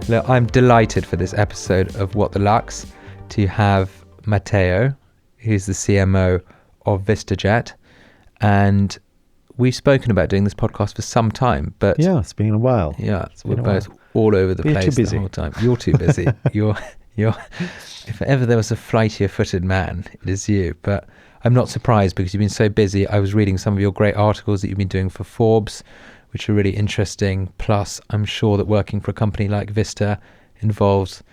Look, I'm delighted for this episode of What the Luxe to have Matteo, who's the CMO of VistaJet. And we've spoken about doing this podcast for some time, but yeah, it's been a while. Yeah, we're both all over the place the whole time. You're too busy. You're. If ever there was a flightier-footed man, it is you. But I'm not surprised because you've been so busy. I was reading some of your great articles that you've been doing for Forbes, which are really interesting. Plus, I'm sure that working for a company like Vista involves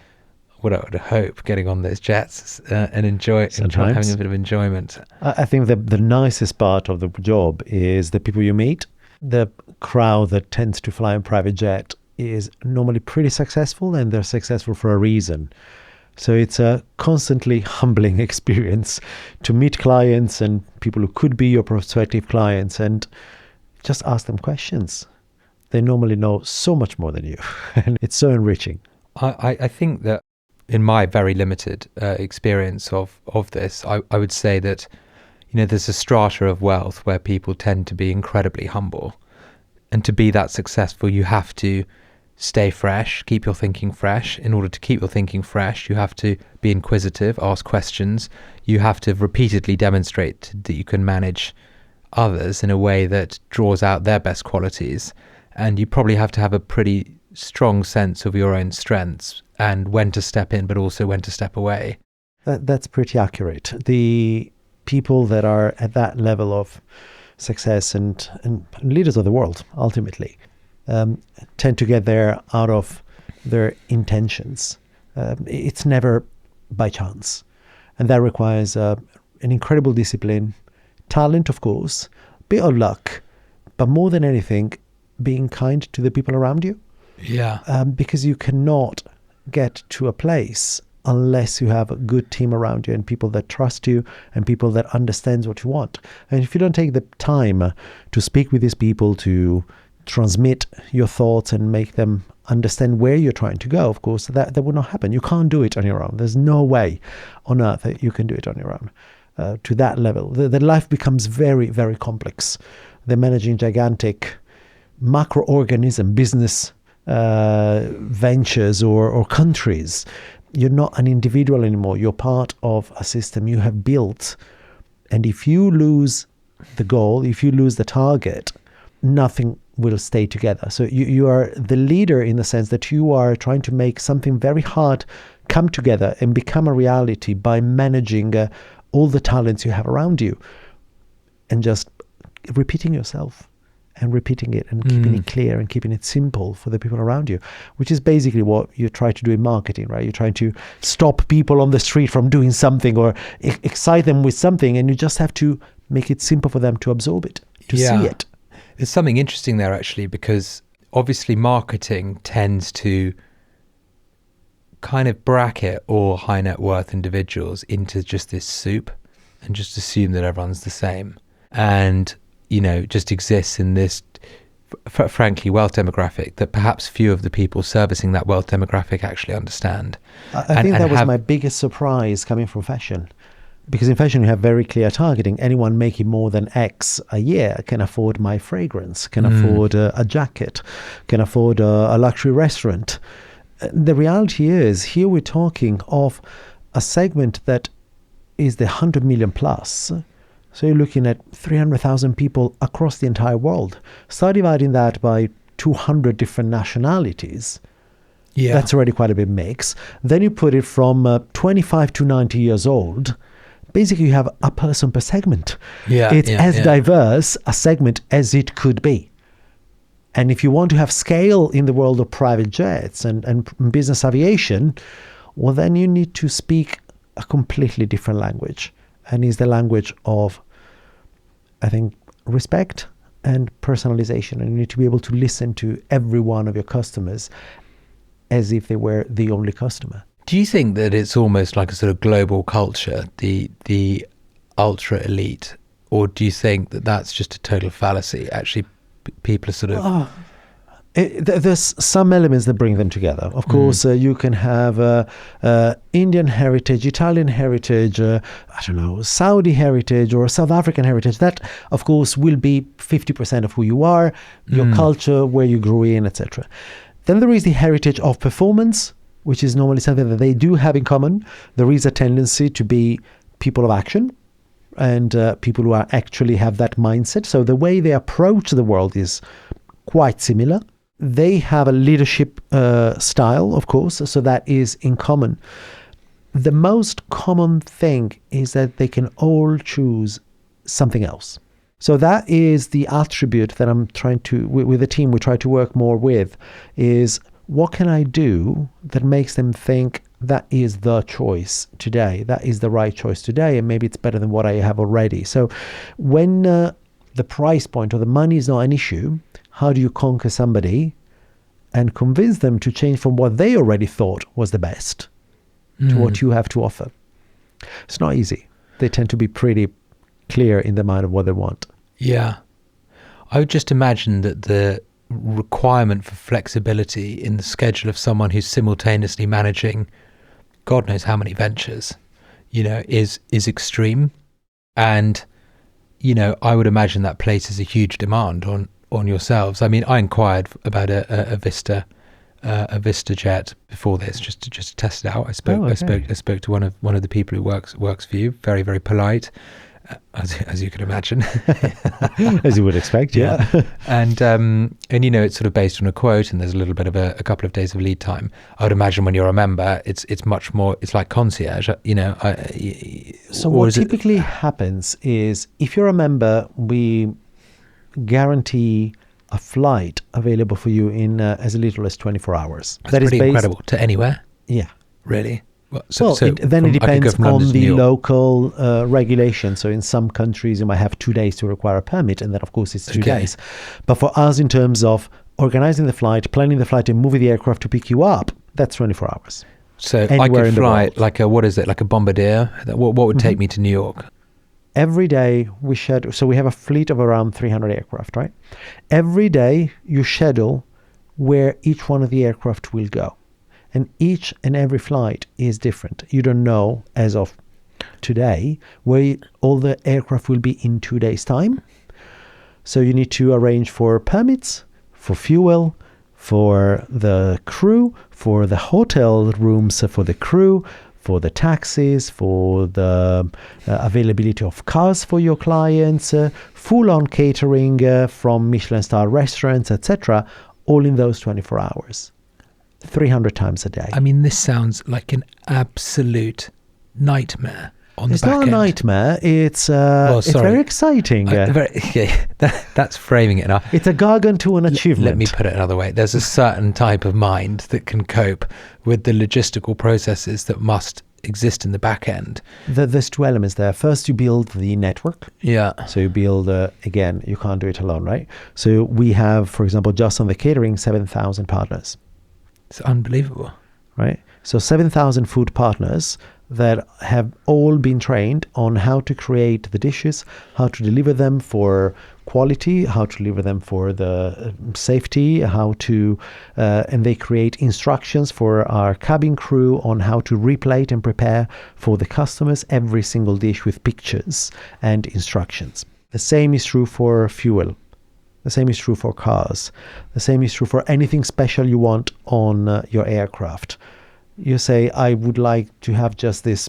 what I would hope getting on those jets and having a bit of enjoyment. I think the nicest part of the job is the people you meet. The crowd that tends to fly in private jet is normally pretty successful, and they're successful for a reason. So it's a constantly humbling experience to meet clients and people who could be your prospective clients and just ask them questions. They normally know so much more than you, and it's so enriching. I think that in my very limited experience of this, I would say that, there's a strata of wealth where people tend to be incredibly humble. And to be that successful, you have to stay fresh, keep your thinking fresh. In order to keep your thinking fresh, you have to be inquisitive, ask questions. You have to repeatedly demonstrate that you can manage others in a way that draws out their best qualities. And you probably have to have a pretty strong sense of your own strengths and when to step in, but also when to step away. That's pretty accurate. The people that are at that level of success and leaders of the world, ultimately, tend to get there out of their intentions. It's never by chance. And that requires an incredible discipline, talent, of course, bit of luck, but more than anything, being kind to the people around you. Yeah. Because you cannot get to a place unless you have a good team around you and people that trust you and people that understands what you want. And if you don't take the time to speak with these people, to transmit your thoughts and make them understand where you're trying to go, of course, that will not happen. You can't do it on your own. There's no way on earth that you can do it on your own to that level. The life becomes very, very complex. They're managing gigantic macroorganism business ventures or countries. You're not an individual anymore. You're part of a system you have built. And if you lose the goal, if you lose the target, nothing will stay together. So you are the leader in the sense that you are trying to make something very hard come together and become a reality by managing all the talents you have around you and just repeating yourself and repeating it and keeping it clear and keeping it simple for the people around you, which is basically what you try to do in marketing, right? You're trying to stop people on the street from doing something or excite them with something, and you just have to make it simple for them to absorb it, to see it. There's something interesting there, actually, because obviously marketing tends to kind of bracket all high net worth individuals into just this soup and just assume that everyone's the same. And just exists in this, frankly, wealth demographic that perhaps few of the people servicing that wealth demographic actually understand. I think that was my biggest surprise coming from fashion. Because in fashion, you have very clear targeting. Anyone making more than X a year can afford my fragrance, can afford a jacket, can afford a luxury restaurant. The reality is, here we're talking of a segment that is the 100 million plus. So you're looking at 300,000 people across the entire world. Start dividing that by 200 different nationalities. Yeah. That's already quite a big mix. Then you put it from 25 to 90 years old. Basically, you have a person per segment. It's as diverse a segment as it could be. And if you want to have scale in the world of private jets and business aviation, well, then you need to speak a completely different language. And it's the language of, I think, respect and personalization. And you need to be able to listen to every one of your customers as if they were the only customer. Do you think that it's almost like a sort of global culture, the ultra elite, or do you think that that's just a total fallacy? Actually, people are sort of... There's some elements that bring them together. Of course, you can have Indian heritage, Italian heritage, Saudi heritage or South African heritage. That, of course, will be 50% of who you are, your culture, where you grew in, etc. Then there is the heritage of performance, which is normally something that they do have in common. There is a tendency to be people of action and people who are actually have that mindset. So the way they approach the world is quite similar. They have a leadership style, of course, so that is in common. The most common thing is that they can all choose something else. So that is the attribute that I'm trying to, with the team, we try to work more with, is what can I do that makes them think that is the choice today, that is the right choice today, and maybe it's better than what I have already. So when the price point or the money is not an issue, how do you conquer somebody and convince them to change from what they already thought was the best to what you have to offer? It's not easy. They tend to be pretty clear in their mind of what they want. Yeah. I would just imagine that the requirement for flexibility in the schedule of someone who's simultaneously managing God knows how many ventures, is extreme. And, I would imagine that places a huge demand on yourselves. I mean, I inquired about a VistaJet before this, just to test it out. I spoke to one of the people who works for you. Very, very polite, as you can imagine, as you would expect. Yeah. And it's sort of based on a quote, and there's a little bit of a couple of days of lead time. I would imagine when you're a member, it's much more. It's like concierge. So what typically happens is, if you're a member, we guarantee a flight available for you in as little as 24 hours. That is pretty incredible. To anywhere? Yeah. Really? Then it depends on the local regulation. So in some countries, you might have 2 days to require a permit, and then of course it's 2 days. But for us, in terms of organizing the flight, planning the flight, and moving the aircraft to pick you up, that's 24 hours. So anywhere I could fly like a Bombardier. What would take me to New York? Every day we schedule, so we have a fleet of around 300 aircraft, right? Every day you schedule where each one of the aircraft will go. And each and every flight is different. You don't know, as of today, where all the aircraft will be in 2 days' time. So you need to arrange for permits, for fuel, for the crew, for the hotel rooms for the crew, for the taxis, for the availability of cars for your clients, full-on catering from Michelin star restaurants, etc., all in those 24 hours, 300 times a day. I mean, this sounds like an absolute nightmare on the back end. It's not a nightmare. It's very exciting. That's framing it now. It's a gargantuan achievement. Let me put it another way. There's a certain type of mind that can cope with the logistical processes that must exist in the back end. There's two elements there. First, you build the network. Yeah. So you build, again, you can't do it alone, right? So we have, for example, just on the catering, 7,000 partners. It's unbelievable. Right? So 7,000 food partners that have all been trained on how to create the dishes, how to deliver them for quality, how to deliver them for the safety, and they create instructions for our cabin crew on how to replate and prepare for the customers every single dish with pictures and instructions. The same is true for fuel. The same is true for cars. The same is true for anything special you want on your aircraft. You say, I would like to have just this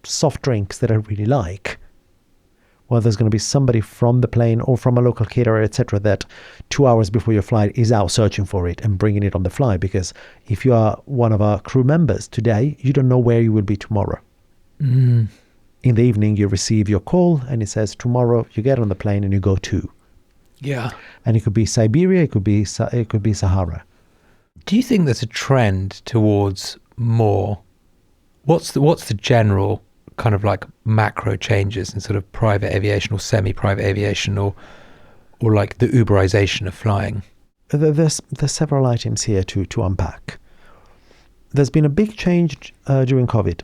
soft drinks that I really like. Well, there's going to be somebody from the plane or from a local caterer, etc., that 2 hours before your flight is out searching for it and bringing it on the fly. Because if you are one of our crew members today, you don't know where you will be tomorrow. In the evening, you receive your call and it says, tomorrow you get on the plane and you go to. Yeah. And it could be Siberia, it could be Sahara. Do you think there's a trend towards more? What's the general kind of like macro changes in sort of private aviation or semi-private aviation or like the Uberization of flying? There's several items here to unpack. There's been a big change during COVID.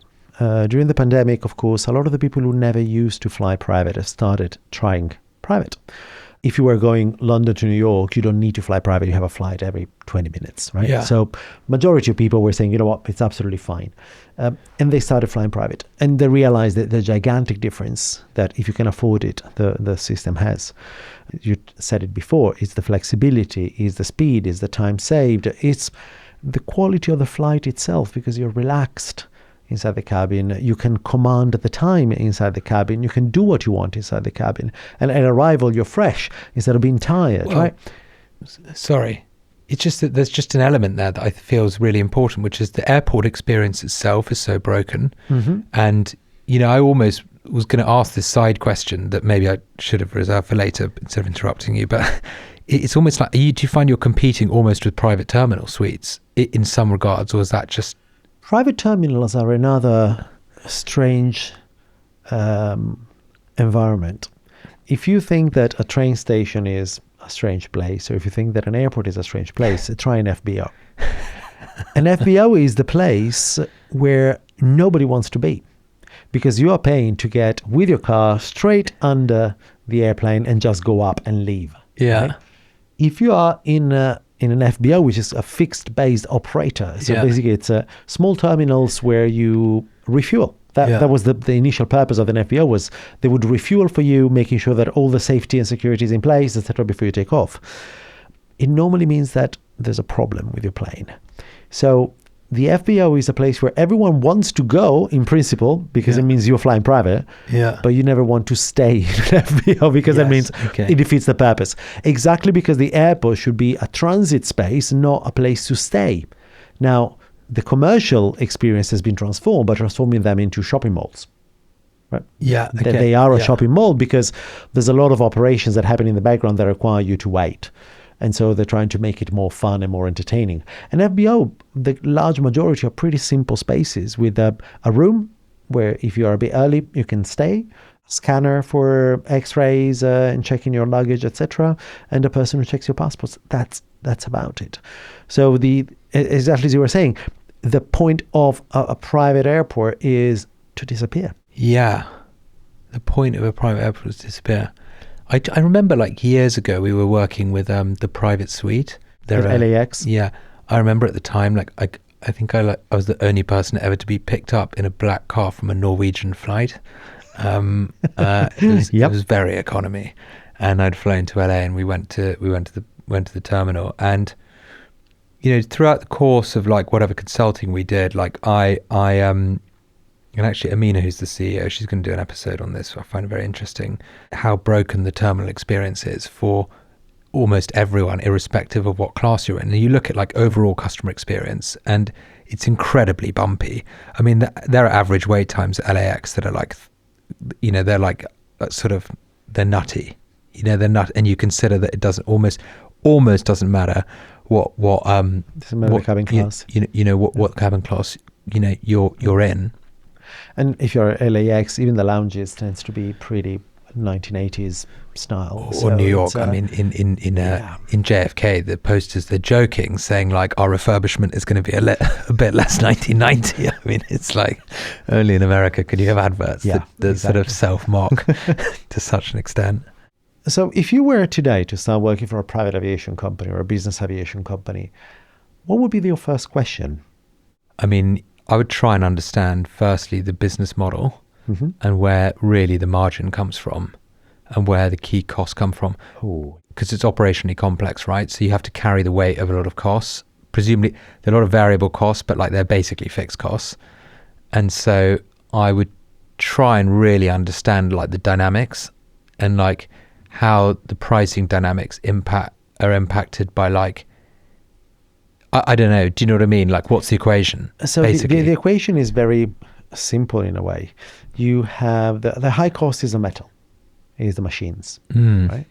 During the pandemic, of course, a lot of the people who never used to fly private have started trying private. if you were going London to New York, you don't need to fly private. You have a flight every 20 minutes, right? Yeah. So majority of people were saying, you know what, it's absolutely fine. And they started flying private. And they realized that the gigantic difference that if you can afford it, the system has. You said it before, it's the flexibility, it's the speed, it's the time saved, it's the quality of the flight itself, because you're relaxed inside the cabin. You can command the time inside the cabin. You can do what you want inside the cabin. And at arrival, you're fresh instead of being tired, right? Sorry. It's just that there's just an element there that I feel is really important, which is the airport experience itself is so broken. Mm-hmm. And, I almost was going to ask this side question that maybe I should have reserved for later instead of interrupting you. But it's almost like, do you find you're competing almost with private terminal suites in some regards, or is that just... Private terminals are another strange environment. If you think that a train station is a strange place, or if you think that an airport is a strange place, try an FBO. An FBO is the place where nobody wants to be, because you are paying to get with your car straight under the airplane and just go up and leave. Yeah. Right? If you are in an FBO, which is a fixed based operator. So basically it's small terminals where you refuel. That was the initial purpose of an FBO, was they would refuel for you, making sure that all the safety and security is in place, etc., before you take off. It normally means that there's a problem with your plane. So the FBO is a place where everyone wants to go in principle, because it means you're flying private, but you never want to stay in an FBO, because that means it defeats the purpose. Exactly, because the airport should be a transit space, not a place to stay. Now, the commercial experience has been transformed by transforming them into shopping malls. Right? Yeah. Okay. They are a shopping mall, because there's a lot of operations that happen in the background that require you to wait. And so they're trying to make it more fun and more entertaining. And FBO, the large majority are pretty simple spaces with a room where if you are a bit early, you can stay, a scanner for x-rays and checking your luggage, etc., and a person who checks your passports. That's about it. So exactly as you were saying, the point of a private airport is to disappear. Yeah. The point of a private airport is to disappear. I remember like years ago we were working with the private suite. At LAX. Yeah. I remember at the time, like I think I was the only person ever to be picked up in a black car from a Norwegian flight. It was very economy, and I'd flown to LA, and we went to the terminal, and throughout the course of like whatever consulting we did, like I and actually Amina, who's the CEO, she's going to do an episode on this. I find it very interesting how broken the terminal experience is for almost everyone, irrespective of what class you're in. And you look at like overall customer experience, and it's incredibly bumpy. I mean, there are average wait times at LAX that are like, they're like they're nutty. They're nut, and you consider that it doesn't almost doesn't matter what doesn't matter the cabin class. What cabin class you're in. And if you're at LAX, even the lounges tends to be pretty 1980s style. Or New York. I mean, in JFK, the posters, they're joking, saying like our refurbishment is going to be a bit less 1990. I mean, it's like only in America could you have adverts that sort of self-mock to such an extent. So if you were today to start working for a private aviation company or a business aviation company, what would be your first question? I mean, I would try and understand, firstly, the business model and where really the margin comes from and where the key costs come from. Because it's operationally complex, right? So you have to carry the weight of a lot of costs. Presumably, there are a lot of variable costs, but like they're basically fixed costs. And so I would try and really understand like the dynamics and like how the pricing dynamics are impacted by like, I don't know. Do you know what I mean? Like, what's the equation? So the equation is very simple in a way. You have the high cost is the metal, is the machines, right?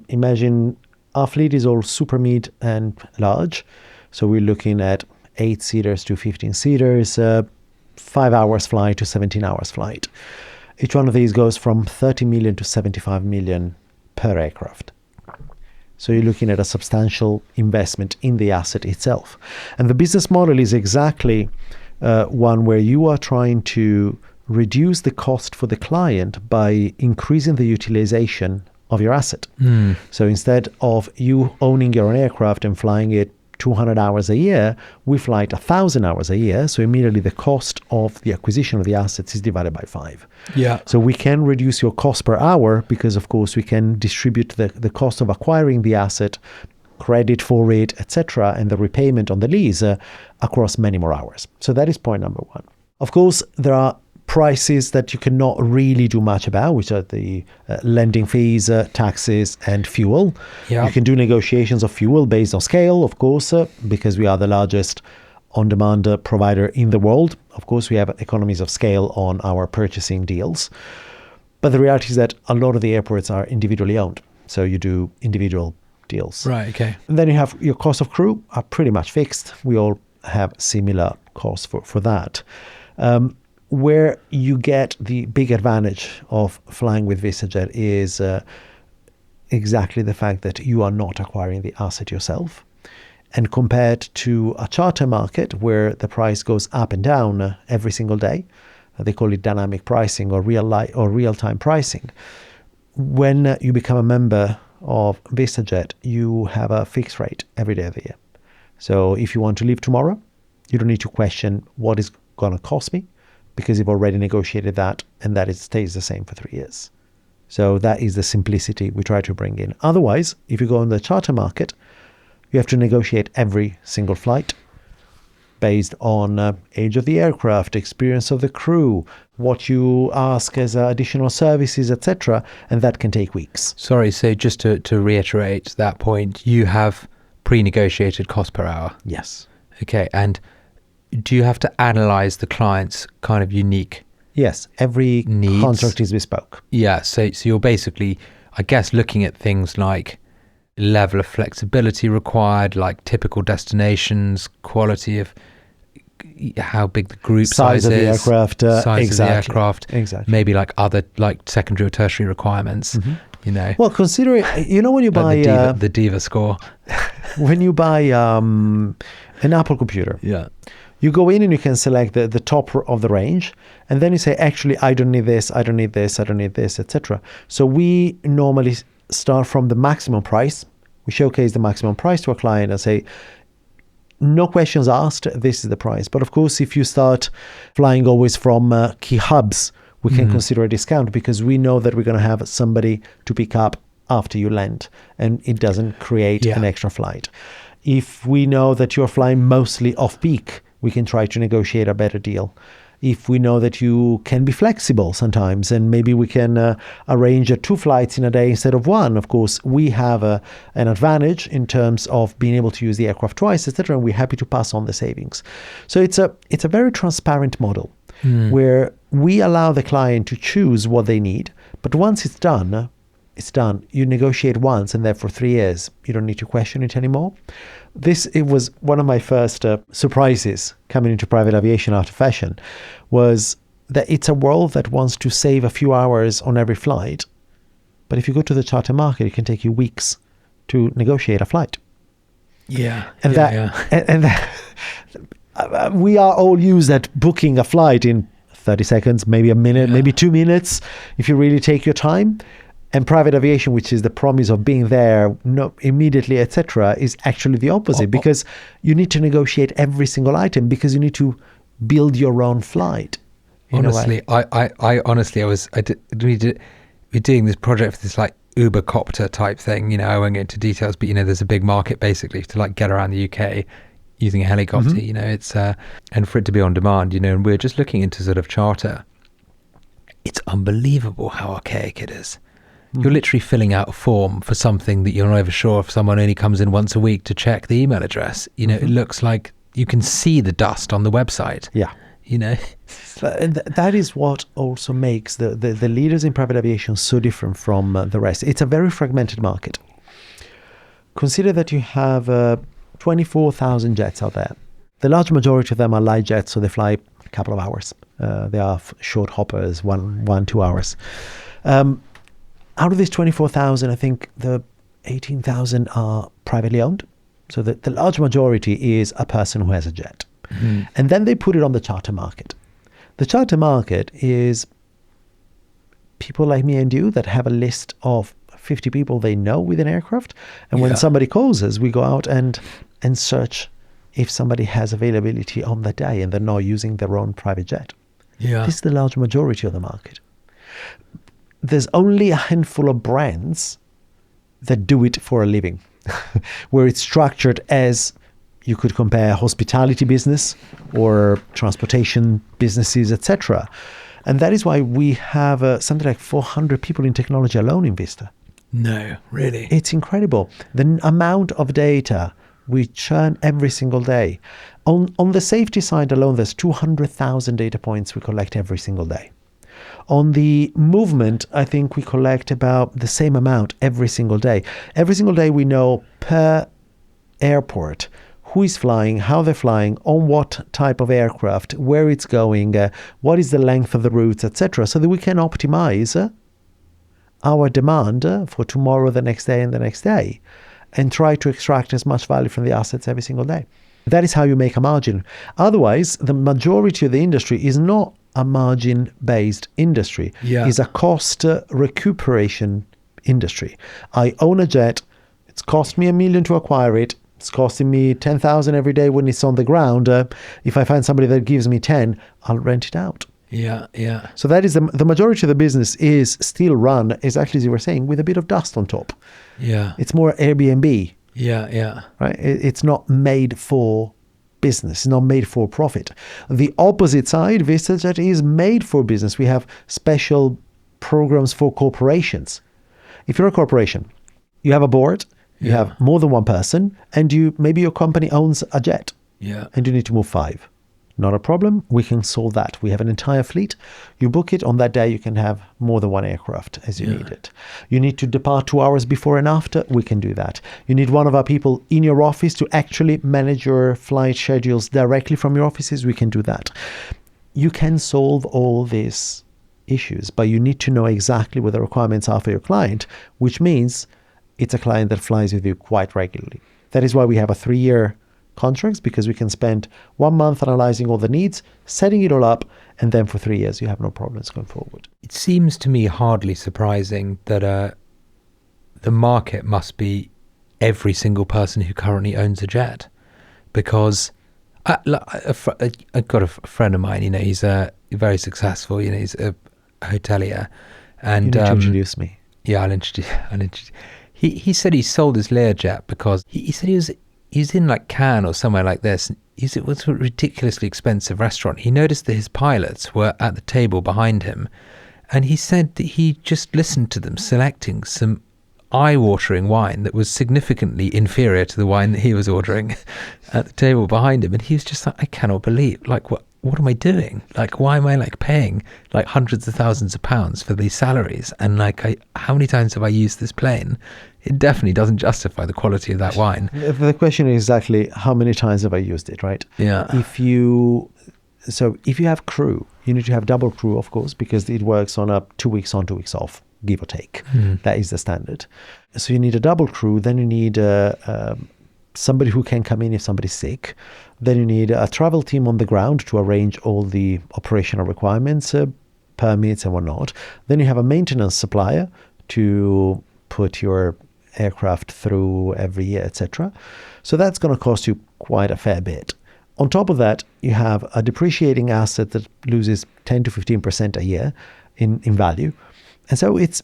Imagine our fleet is all super mid and large. So we're looking at 8-seaters to 15-seaters, 5 hours flight to 17 hours flight. Each one of these goes from 30 million to 75 million per aircraft. So you're looking at a substantial investment in the asset itself. And the business model is exactly one where you are trying to reduce the cost for the client by increasing the utilization of your asset. Mm. So instead of you owning your own aircraft and flying it 200 hours a year, we fly it 1,000 hours a year. So immediately the cost of the acquisition of the assets is divided by 5. Yeah. So we can reduce your cost per hour because, of course, we can distribute the cost of acquiring the asset, credit for it, etc., and the repayment on the lease across many more hours. So that is point number one. Of course, there are prices that you cannot really do much about, which are the lending fees, taxes, and fuel. Yeah. You can do negotiations of fuel based on scale, of course, because we are the largest on-demand provider in the world. Of course, we have economies of scale on our purchasing deals. But the reality is that a lot of the airports are individually owned. So you do individual deals. Right, okay. And then you have your cost of crew are pretty much fixed. We all have similar costs for that. Where you get the big advantage of flying with VistaJet is exactly the fact that you are not acquiring the asset yourself. And compared to a charter market where the price goes up and down every single day, they call it dynamic pricing or real-time pricing. When you become a member of VistaJet, you have a fixed rate every day of the year. So if you want to leave tomorrow, you don't need to question what is going to cost me, because you've already negotiated that, and that it stays the same for 3 years. So that is the simplicity we try to bring in. Otherwise, if you go on the charter market, you have to negotiate every single flight based on age of the aircraft, experience of the crew, what you ask as additional services, etc., and that can take weeks. Sorry, so just to reiterate that point, you have pre-negotiated cost per hour. Yes. Okay, and do you have to analyze the client's kind of unique Yes, every needs? Contract is bespoke. Yeah, so you're basically, I guess, looking at things like level of flexibility required, like typical destinations, quality of how big the group size of is, the aircraft, size exactly, of the aircraft, exactly. maybe like other like secondary or tertiary requirements. Mm-hmm. You know, well, considering when you buy like the diva score, when you buy an Apple computer, yeah, you go in and you can select the top of the range, and then you say, actually, I don't need this, I don't need this, I don't need this, etc. So we normally start from the maximum price. We showcase the maximum price to a client and say, no questions asked, this is the price. But of course, if you start flying always from key hubs, we can consider a discount, because we know that we're going to have somebody to pick up after you land, and it doesn't create an extra flight. If we know that you're flying mostly off-peak, we can try to negotiate a better deal. If we know that you can be flexible sometimes, and maybe we can arrange 2 flights in a day instead of 1, of course, we have an advantage in terms of being able to use the aircraft twice, etc., and we're happy to pass on the savings. So it's a very transparent model where we allow the client to choose what they need, but once it's done, it's done. You negotiate once, and then for 3 years, you don't need to question it anymore. It was one of my first surprises coming into private aviation after fashion, was that it's a world that wants to save a few hours on every flight. But if you go to the charter market, it can take you weeks to negotiate a flight. Yeah. And that we are all used at booking a flight in 30 seconds, maybe a minute, maybe 2 minutes, if you really take your time. And private aviation, which is the promise of being there immediately, etc., is actually the opposite, because you need to negotiate every single item, because you need to build your own flight. Honestly, we're doing this project for this like Uber copter type thing. I won't get into details, but there's a big market basically to like get around the UK using a helicopter. It's and for it to be on demand. And we're just looking into sort of charter. It's unbelievable how archaic it is. You're literally filling out a form for something that you're not even sure if someone only comes in once a week to check the email address. It looks like you can see the dust on the website. Yeah. That is what also makes the leaders in private aviation so different from the rest. It's a very fragmented market. Consider that you have 24,000 jets out there. The large majority of them are light jets, so they fly a couple of hours. They are short hoppers, 1-2 hours. Out of these 24,000, I think the 18,000 are privately owned. So the large majority is a person who has a jet. And then they put it on the charter market. The charter market is people like me and you that have a list of 50 people they know with an aircraft. And when somebody calls us, we go out and search if somebody has availability on the day and they're not using their own private jet. Yeah. This is the large majority of the market. There's only a handful of brands that do it for a living, where it's structured as you could compare hospitality business or transportation businesses, etc. And that is why we have something like 400 people in technology alone in Vista. No, really? It's incredible. The amount of data we churn every single day. On the safety side alone, there's 200,000 data points we collect every single day. On the movement, I think we collect about the same amount every single day. Every single day we know per airport who is flying, how they're flying, on what type of aircraft, where it's going, what is the length of the routes, etc., so that we can optimize our demand for tomorrow, the next day, and the next day, and try to extract as much value from the assets every single day. That is how you make a margin. Otherwise, the majority of the industry is not a margin-based industry. It's a cost recuperation industry. I own a jet. It's cost me $1 million to acquire it. It's costing me 10,000 every day when it's on the ground. If I find somebody that gives me 10, I'll rent it out. Yeah. So that is the majority of the business is still run, exactly as you were saying, with a bit of dust on top. Yeah. It's more Airbnb. Yeah. Right? It's not made for business. It's not made for profit. The opposite side, VistaJet, is made for business. We have special programs for corporations. If you're a corporation, you have a board, you have more than one person, and maybe your company owns a jet. Yeah. And you need to move 5. Not a problem. We can solve that. We have an entire fleet. You book it on that day. You can have more than one aircraft as you need it. You need to depart 2 hours before and after. We can do that. You need one of our people in your office to actually manage your flight schedules directly from your offices. We can do that. You can solve all these issues, but you need to know exactly what the requirements are for your client, which means it's a client that flies with you quite regularly. That is why we have a 3-year contracts, because we can spend 1 month analyzing all the needs, setting it all up, and then for 3 years you have no problems going forward. It seems to me hardly surprising that the market must be every single person who currently owns a jet, because I've got a friend of mine, he's very successful, he's a hotelier, and you need to introduce me. Yeah, I'll introduce. He said he sold his Learjet because he said he's in like Cannes or somewhere like this. It was a ridiculously expensive restaurant. He noticed that his pilots were at the table behind him, and he said that he just listened to them selecting some eye-watering wine that was significantly inferior to the wine that he was ordering at the table behind him. And he was just like, I cannot believe, like, what am I doing? Like, why am I like paying like hundreds of thousands of pounds for these salaries? And like, how many times have I used this plane? It definitely doesn't justify the quality of that wine. The question is exactly how many times have I used it, right? Yeah. If you have crew, you need to have double crew, of course, because it works on a 2 weeks on, 2 weeks off, give or take. That is the standard. So you need a double crew. Then you need somebody who can come in if somebody's sick. Then you need a travel team on the ground to arrange all the operational requirements, permits and whatnot. Then you have a maintenance supplier to put your aircraft through every year, etc. So that's going to cost you quite a fair bit. On top of that, you have a depreciating asset that loses 10 to 15% a year in value. And so it's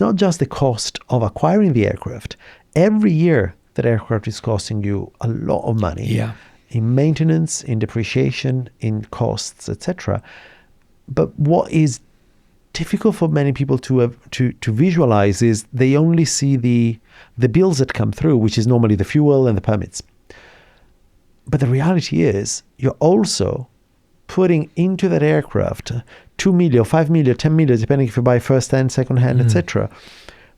not just the cost of acquiring the aircraft. Every year, that aircraft is costing you a lot of money in maintenance, in depreciation, in costs, etc. But what is difficult for many people to visualize is they only see the bills that come through, which is normally the fuel and the permits. But the reality is you're also putting into that aircraft 2 million, 5 million, 10 million, depending if you buy first hand, second hand, etc.,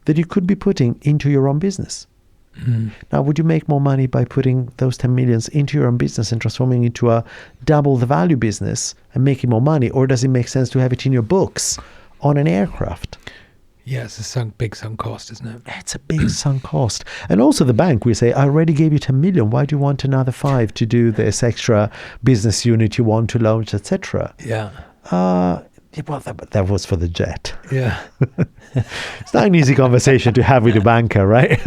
that you could be putting into your own business. Now, would you make more money by putting those 10 millions into your own business and transforming it into a double the value business and making more money? Or does it make sense to have it in your books on an aircraft? Yeah, it's a big sunk cost, isn't it? It's a big sunk cost. And also the bank, we say, I already gave you 10 million. Why do you want another 5 to do this extra business unit you want to launch, etc.? Yeah. Well, that was for the jet. Yeah. It's not an easy conversation to have with a banker, right?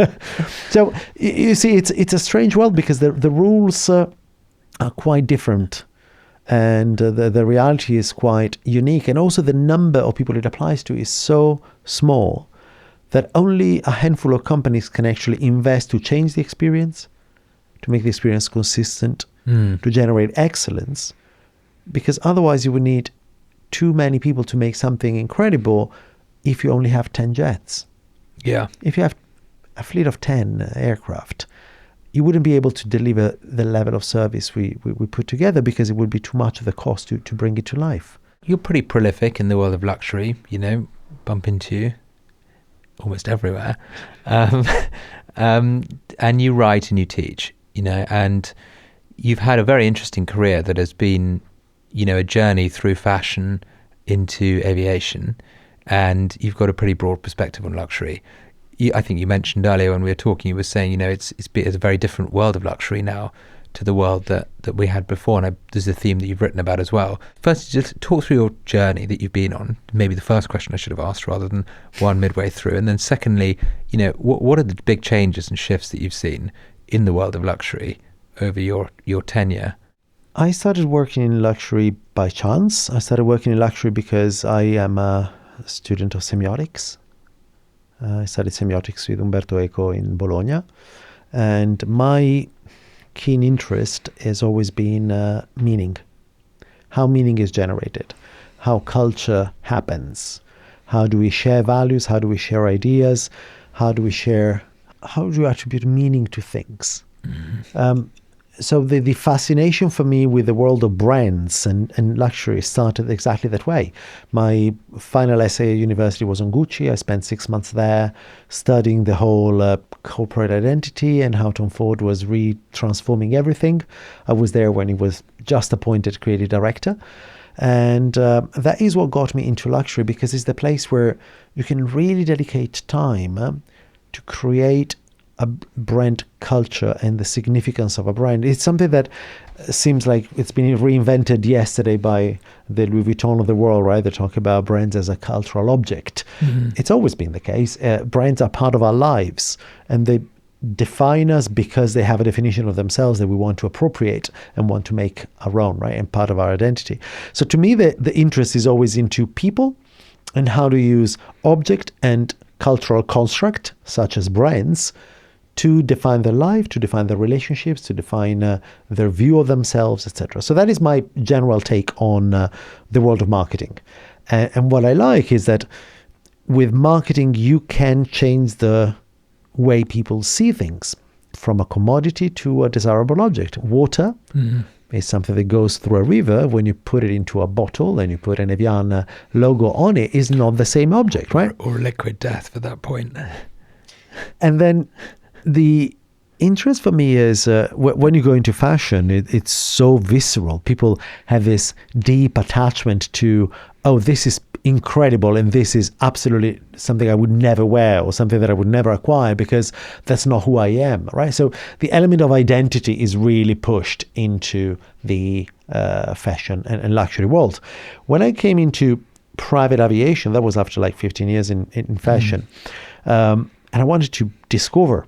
So you see, it's a strange world because the rules are quite different, and the reality is quite unique, and also the number of people it applies to is so small that only a handful of companies can actually invest to change the experience, to make the experience consistent, to generate excellence, because otherwise you would need too many people to make something incredible if you only have 10 jets. Yeah. If you have a fleet of 10 aircraft, you wouldn't be able to deliver the level of service we put together because it would be too much of the cost to bring it to life. You're pretty prolific in the world of luxury, bump into you almost everywhere. And you write and you teach, and you've had a very interesting career that has been, a journey through fashion into aviation, and you've got a pretty broad perspective on luxury. I think you mentioned earlier when we were talking, you were saying, it's a very different world of luxury now to the world that we had before. And there's a theme that you've written about as well. First, just talk through your journey that you've been on. Maybe the first question I should have asked rather than one midway through. And then secondly, what are the big changes and shifts that you've seen in the world of luxury over your tenure? I started working in luxury by chance. I started working in luxury because I am a student of semiotics. I studied semiotics with Umberto Eco in Bologna. And my keen interest has always been meaning. How meaning is generated. How culture happens. How do we share values? How do we share ideas? How do you attribute meaning to things? So the fascination for me with the world of brands and luxury started exactly that way. My final essay at university was on Gucci. I spent 6 months there studying the whole corporate identity and how Tom Ford was transforming everything. I was there when he was just appointed creative director. And that is what got me into luxury, because it's the place where you can really dedicate time to create a brand culture and the significance of a brand. It's something that seems like it's been reinvented yesterday by the Louis Vuitton of the world, right? They talk about brands as a cultural object. Mm-hmm. It's always been the case. Brands are part of our lives, and they define us because they have a definition of themselves that we want to appropriate and want to make our own, right? And part of our identity. So to me, the interest is always into people and how to use object and cultural construct, such as brands, to define their life, to define their relationships, to define their view of themselves, etc. So that is my general take on the world of marketing. And what I like is that with marketing, you can change the way people see things, from a commodity to a desirable object. Water is something that goes through a river. When you put it into a bottle and you put an Aviation logo on it, is not the same object, right? Or liquid death for that point. And then the interest for me is when you go into fashion, it's so visceral. People have this deep attachment to, oh, this is incredible and this is absolutely something I would never wear or something that I would never acquire because that's not who I am, right? So the element of identity is really pushed into the fashion and luxury world. When I came into private aviation, that was after like 15 years in fashion, and I wanted to discover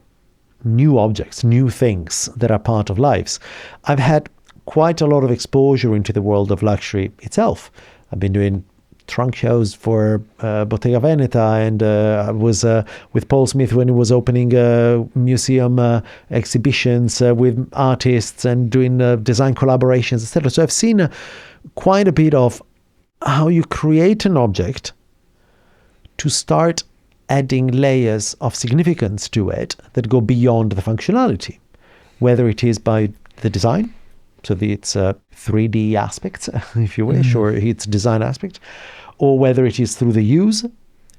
new objects, new things that are part of lives. I've had quite a lot of exposure into the world of luxury itself. I've been doing trunk shows for Bottega Veneta, and I was with Paul Smith when he was opening museum exhibitions with artists and doing design collaborations, etc. So I've seen quite a bit of how you create an object to start adding layers of significance to it that go beyond the functionality, whether it is by the design, so its 3D aspects, if you wish, or its design aspect, or whether it is through the use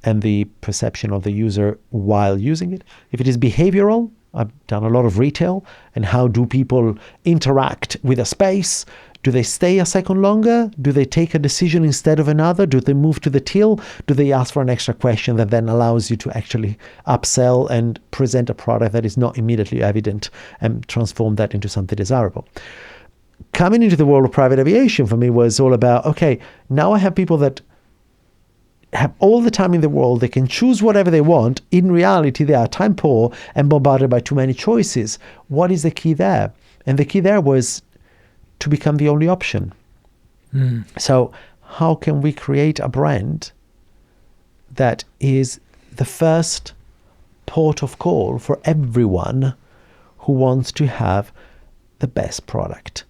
and the perception of the user while using it. If it is behavioral, I've done a lot of retail, and how do people interact with a space? Do they stay a second longer? Do they take a decision instead of another? Do they move to the till? Do they ask for an extra question that then allows you to actually upsell and present a product that is not immediately evident and transform that into something desirable? Coming into the world of private aviation for me was all about, okay, now I have people that have all the time in the world. They can choose whatever they want. In reality, they are time poor and bombarded by too many choices. What is the key there? And the key there was to become the only option. So how can we create a brand that is the first port of call for everyone who wants to have the best product?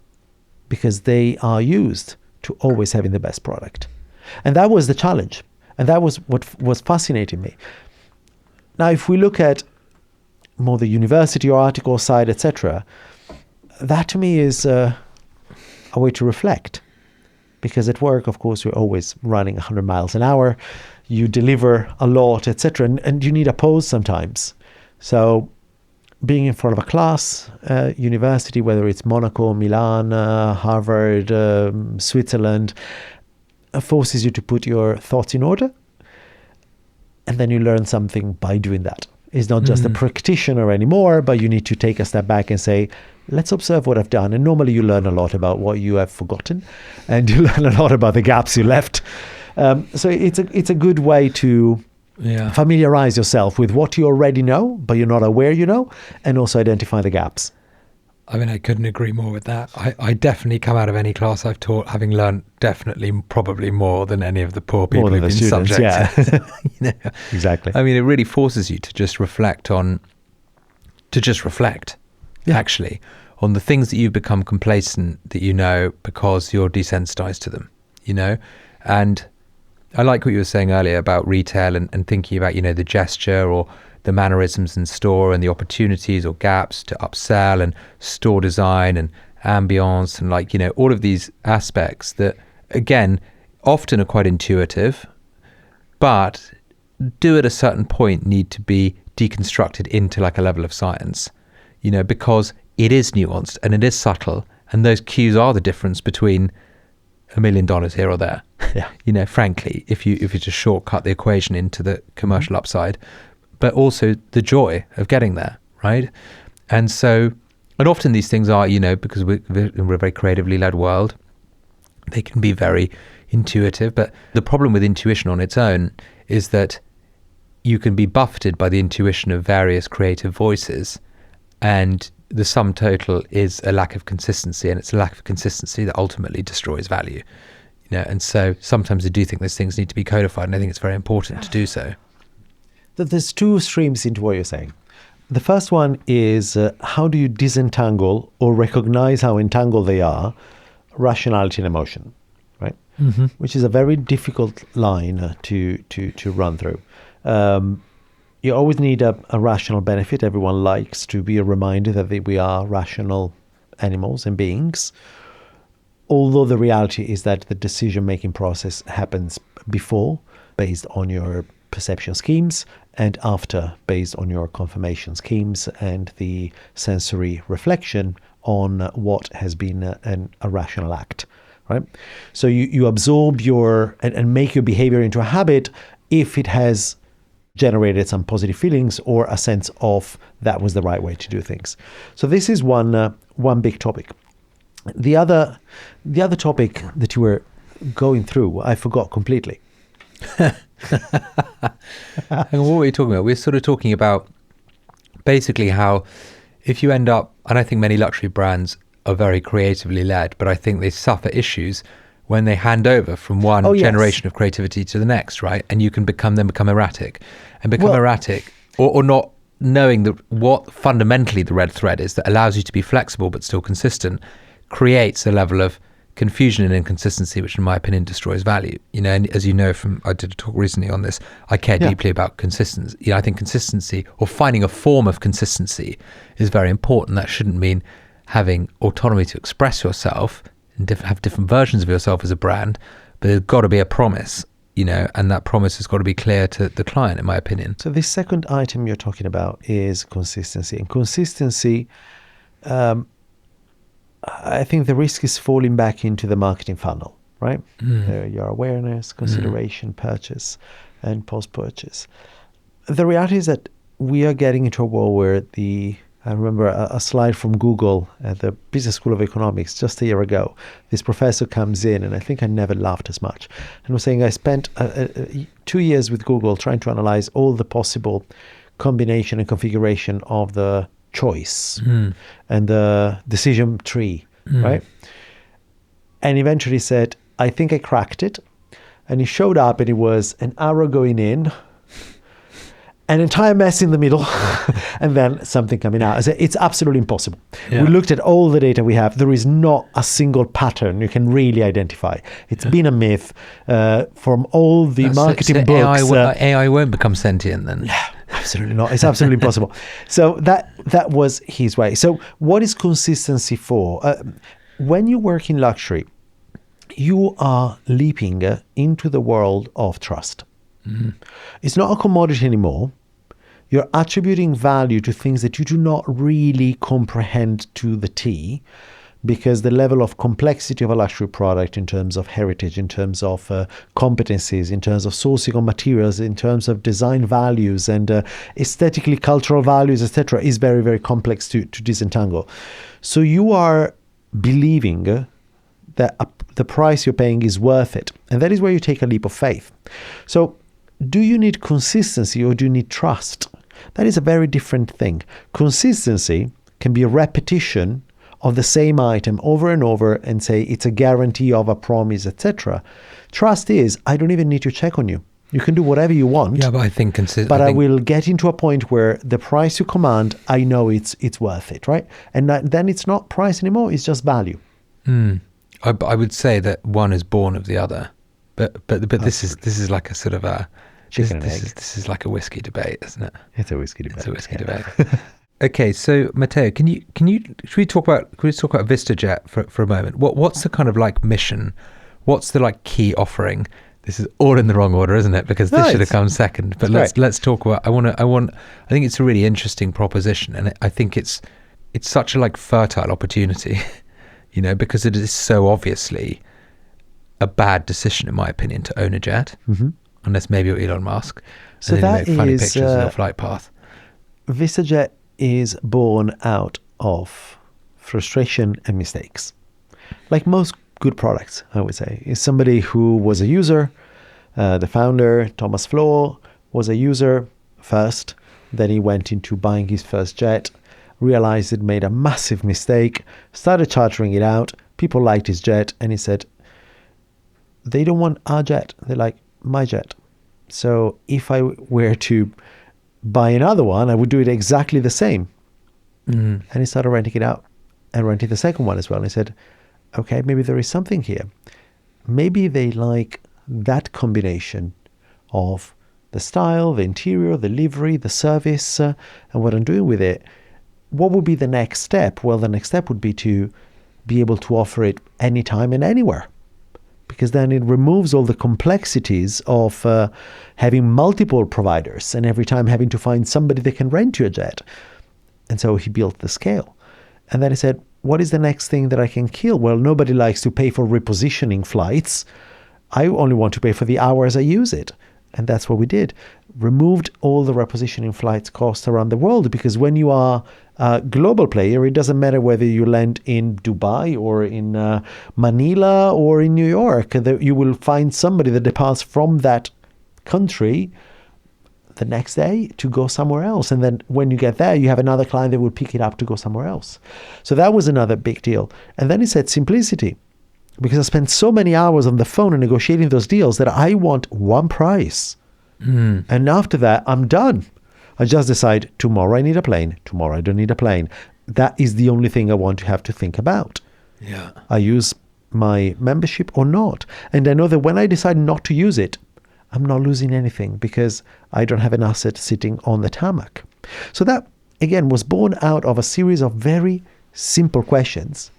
Because they are used to always having the best product. And that was the challenge. And that was what was fascinating me. Now, if we look at more the university or article side, etc., that to me is a way to reflect. Because at work, of course, you're always running 100 miles an hour. You deliver a lot, etc., and you need a pause sometimes. So being in front of a class, university, whether it's Monaco, Milan, Harvard, Switzerland, forces you to put your thoughts in order. And then you learn something by doing that. It's not just a practitioner anymore, but you need to take a step back and say, let's observe what I've done. And normally you learn a lot about what you have forgotten, and you learn a lot about the gaps you left. So it's a good way to familiarize yourself with what you already know, but you're not aware you know, and also identify the gaps. I mean, I couldn't agree more with that. I definitely come out of any class I've taught having learned probably more than any of the poor people who've been subject to. Exactly. I mean, it really forces you to just reflect, actually, on the things that you've become complacent that you know because you're desensitized to them, And I like what you were saying earlier about retail and thinking about, the gesture or the mannerisms in store and the opportunities or gaps to upsell and store design and ambience and all of these aspects that, again, often are quite intuitive, but do at a certain point need to be deconstructed into like a level of science, because it is nuanced and it is subtle, and those cues are the difference between $1 million here or there. Yeah. Frankly, if you just shortcut the equation into the commercial upside, but also the joy of getting there, right? And often these things are, because we're a very creatively led world, they can be very intuitive. But the problem with intuition on its own is that you can be buffeted by the intuition of various creative voices, and the sum total is a lack of consistency, and it's a lack of consistency that ultimately destroys value. And so sometimes I do think those things need to be codified, and I think it's very important to do so. There's two streams into what you're saying. The first one is how do you disentangle or recognize how entangled they are, rationality and emotion, right? Which is a very difficult line to run through. You always need a rational benefit. Everyone likes to be reminded that we are rational animals and beings. Although the reality is that the decision-making process happens before, based on your perception schemes, and after, based on your confirmation schemes and the sensory reflection on what has been a rational act, right? So you absorb and make your behavior into a habit if it has generated some positive feelings or a sense of that was the right way to do things. So this is one big topic. The other topic that you were going through, I forgot completely. And what were you talking about? We're sort of talking about basically how if you end up, and I think many luxury brands are very creatively led, but I think they suffer issues when they hand over from one generation of creativity to the next, right? And you can become erratic or not knowing what fundamentally the red thread is that allows you to be flexible but still consistent, creates a level of confusion and inconsistency, which in my opinion destroys value. And as you know I did a talk recently on this, I care deeply about consistency. I think consistency, or finding a form of consistency, is very important. That shouldn't mean having autonomy to express yourself and have different versions of yourself as a brand, but there's got to be a promise, and that promise has got to be clear to the client, in my opinion. So the second item you're talking about is consistency. And consistency, I think the risk is falling back into the marketing funnel, right? Your awareness, consideration, purchase, and post-purchase. The reality is that we are getting into a world where the I remember a slide from Google at the Business School of Economics just a year ago. This professor comes in, and I think I never laughed as much, and was saying, I spent 2 years with Google trying to analyze all the possible combination and configuration of the choice and the decision tree, right? And eventually said, I think I cracked it. And he showed up, and it was an arrow going in, an entire mess in the middle, and then something coming out. I said, it's absolutely impossible. Yeah. We looked at all the data we have. There is not a single pattern you can really identify. It's been a myth from all the marketing books. AI won't become sentient then? Yeah, absolutely not. It's absolutely impossible. So that was his way. So what is consistency for? When you work in luxury, you are leaping into the world of trust. It's not a commodity anymore. You're attributing value to things that you do not really comprehend to the T, because the level of complexity of a luxury product in terms of heritage, in terms of competencies, in terms of sourcing of materials, in terms of design values and aesthetically cultural values, etc., is very, very complex to disentangle. So you are believing that the price you're paying is worth it. And that is where you take a leap of faith. So do you need consistency or do you need trust? That is a very different thing. Consistency can be a repetition of the same item over and over and say it's a guarantee of a promise, etc. Trust is, I don't even need to check on you. You can do whatever you want. Yeah, but I think I will get into a point where the price you command, I know it's worth it, right? And then it's not price anymore, it's just value. I would say that one is born of the other, but this is like a sort of a chicken and egg. This is like a whiskey debate, isn't it? It's a whiskey debate. It's a whiskey debate. Okay, so Matteo, should we talk about VistaJet for a moment? What's the kind of like mission? What's the like key offering? This is all in the wrong order, isn't it? Because this should have come second. But let's talk about. I think it's a really interesting proposition, and I think it's such a like fertile opportunity. Because it is so obviously a bad decision, in my opinion, to own a jet, unless maybe you're Elon Musk. So and that then you make funny pictures of your flight path. VistaJet is born out of frustration and mistakes. Like most good products, I would say. Is somebody who was a user. The founder, Thomas Flohr, was a user first. Then he went into buying his first jet. Realized it made a massive mistake, started chartering it out. People liked his jet, and he said, they don't want our jet, they like my jet. So if I were to buy another one, I would do it exactly the same. And he started renting it out and renting the second one as well. And he said, okay, maybe there is something here. Maybe they like that combination of the style, the interior, the livery, the service, and what I'm doing with it. What would be the next step? Well, the next step would be to be able to offer it anytime and anywhere, because then it removes all the complexities of having multiple providers and every time having to find somebody that can rent you a jet. And so he built the scale. And then he said, what is the next thing that I can kill? Well, nobody likes to pay for repositioning flights. I only want to pay for the hours I use it. And that's what we did. Removed all the repositioning flights costs around the world, because when you are a global player, it doesn't matter whether you land in Dubai or in Manila or in New York. You will find somebody that departs from that country the next day to go somewhere else. And then when you get there, you have another client that will pick it up to go somewhere else. So that was another big deal. And then he said simplicity. Because I spent so many hours on the phone and negotiating those deals that I want one price. And after that, I'm done. I just decide, tomorrow I need a plane. Tomorrow I don't need a plane. That is the only thing I want to have to think about. Yeah. I use my membership or not. And I know that when I decide not to use it, I'm not losing anything because I don't have an asset sitting on the tarmac. So that, again, was born out of a series of very simple questions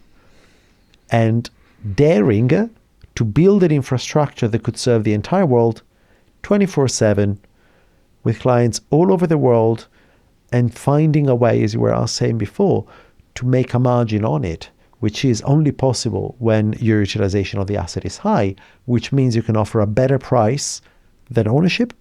and daring to build an infrastructure that could serve the entire world 24/7 with clients all over the world, and finding a way, as you were saying before, to make a margin on it, which is only possible when your utilization of the asset is high, which means you can offer a better price than ownership,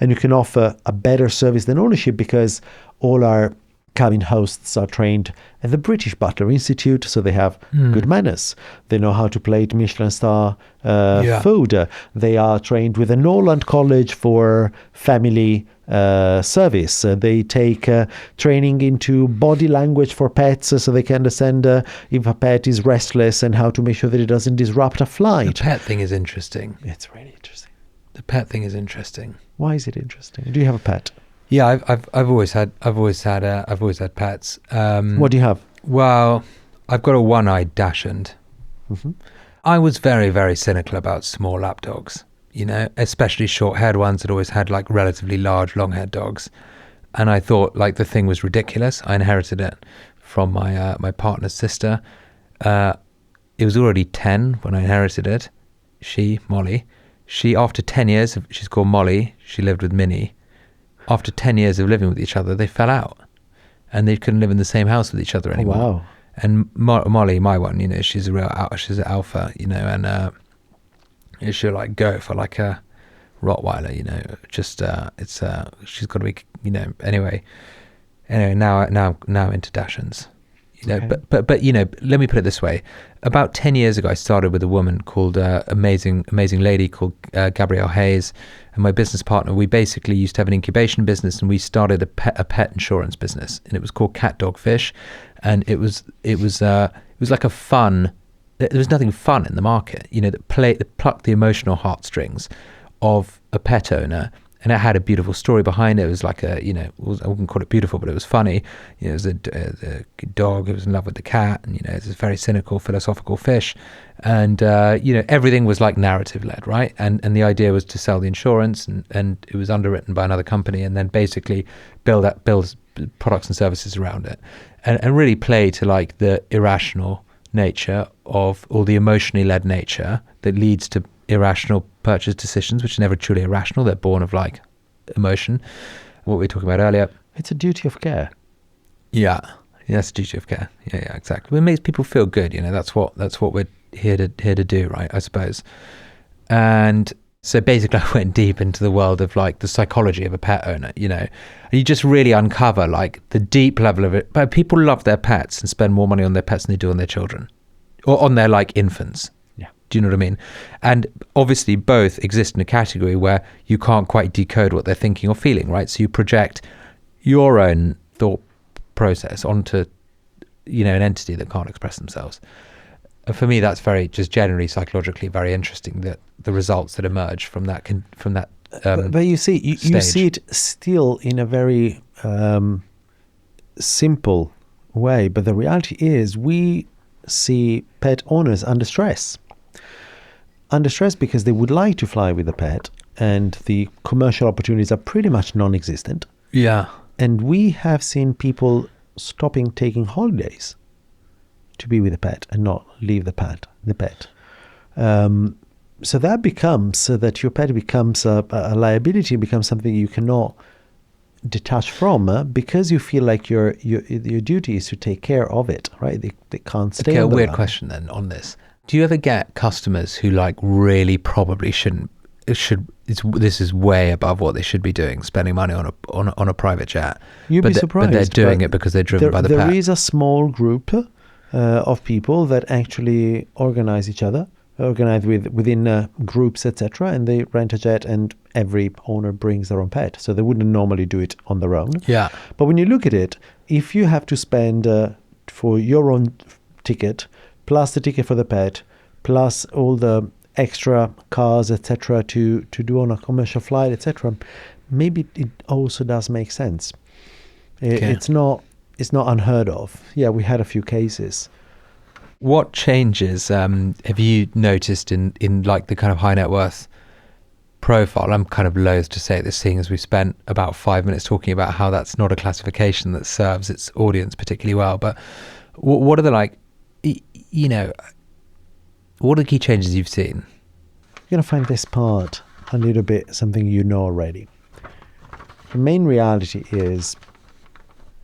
and you can offer a better service than ownership because all our cabin hosts are trained at the British Butler Institute, so they have good manners. They know how to plate Michelin star food. They are trained with the Norland College for family service. They take training into body language for pets, so they can understand if a pet is restless and how to make sure that it doesn't disrupt a flight. The pet thing is interesting. It's really interesting. The pet thing is interesting. Why is it interesting? Do you have a pet? Yeah, I've always had pets. What do you have? Well, I've got a one-eyed dachshund. Mm-hmm. I was very, very cynical about small lap dogs, especially short-haired ones that always had like relatively large, long-haired dogs. And I thought like the thing was ridiculous. I inherited it from my partner's sister. It was already 10 when I inherited it. Molly. After 10 years, she's called Molly. She lived with Minnie. After 10 years of living with each other, they fell out and they couldn't live in the same house with each other anymore. Oh, wow. And Molly, my one, she's she's an alpha, and she'll like go for like a Rottweiler, she's got to be, anyway, now I'm into Dachshunds. Okay. But let me put it this way. About 10 years ago, I started with a woman called amazing lady called Gabrielle Hayes, and my business partner. We basically used to have an incubation business, and we started a pet insurance business, and it was called Cat Dog Fish, and it was like a fun. There was nothing fun in the market, that plucked the emotional heartstrings of a pet owner. And it had a beautiful story behind it. It was like I wouldn't call it beautiful, but it was funny. It was a dog who was in love with the cat, and it was a very cynical, philosophical fish. And everything was like narrative led, right? And the idea was to sell the insurance, and it was underwritten by another company, and then basically build products and services around it, and really play to like the irrational nature of, or the emotionally led nature that leads to irrational purchase decisions, which are never truly irrational. They're born of like emotion. What we were talking about earlier. It's a duty of care. Yeah, that's a duty of care. Yeah, exactly. It makes people feel good. That's what we're here to do, right? I suppose. And so basically, I went deep into the world of like the psychology of a pet owner. And you just really uncover like the deep level of it. But people love their pets and spend more money on their pets than they do on their children, or on their like infants. Do you know what I mean? And obviously both exist in a category where you can't quite decode what they're thinking or feeling, right? So you project your own thought process onto, an entity that can't express themselves. And for me, that's very, just generally psychologically very interesting, that the results that emerge from that. But you see, you see it still in a very simple way. But the reality is we see pet owners under stress. Under stress because they would like to fly with a pet, and the commercial opportunities are pretty much non-existent. Yeah. And we have seen people stopping taking holidays to be with a pet and not leave the pet. So that becomes, so that your pet becomes a liability, becomes something you cannot detach from, because you feel like your duty is to take care of it, right? They can't stay. Okay, a weird question then on this. Do you ever get customers who like really probably this is way above what they should be doing, spending money on a private jet? You'd be surprised. But they're doing it because they're driven by the pet. There is a small group of people that actually organize within groups, etc., and they rent a jet, and every owner brings their own pet. So they wouldn't normally do it on their own. Yeah. But when you look at it, if you have to spend for your own ticket, plus the ticket for the pet, plus all the extra cars, etc., to do on a commercial flight, etc., maybe it also does make sense. Okay. It's not unheard of. Yeah, we had a few cases. What changes have you noticed in like the kind of high net worth profile? I'm kind of loath to say this, seeing as we spent about 5 minutes talking about how that's not a classification that serves its audience particularly well. But what are the like, what are the key changes you've seen? You're going to find this part a little bit something you know already. The main reality is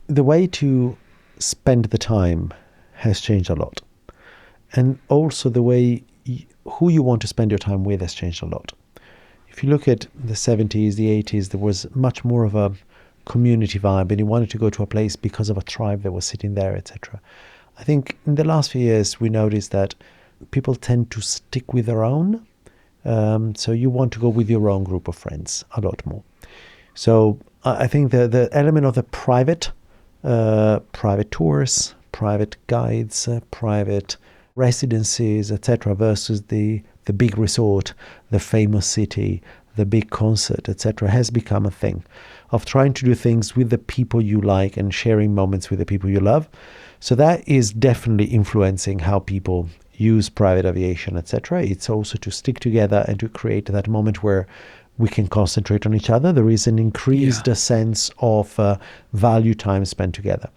the way to spend the time has changed a lot. And also the way who you want to spend your time with has changed a lot. If you look at the 70s, the 80s, there was much more of a community vibe and you wanted to go to a place because of a tribe that was sitting there, etc. I think in the last few years we noticed that people tend to stick with their own. So you want to go with your own group of friends a lot more. So I think the element of the private tours, private guides, private residencies, etc., versus the big resort, the famous city, the big concert, etc., has become a thing of trying to do things with the people you like and sharing moments with the people you love. So that is definitely influencing how people use private aviation, etc. It's also to stick together and to create that moment where we can concentrate on each other. There is an increased sense of value time spent together.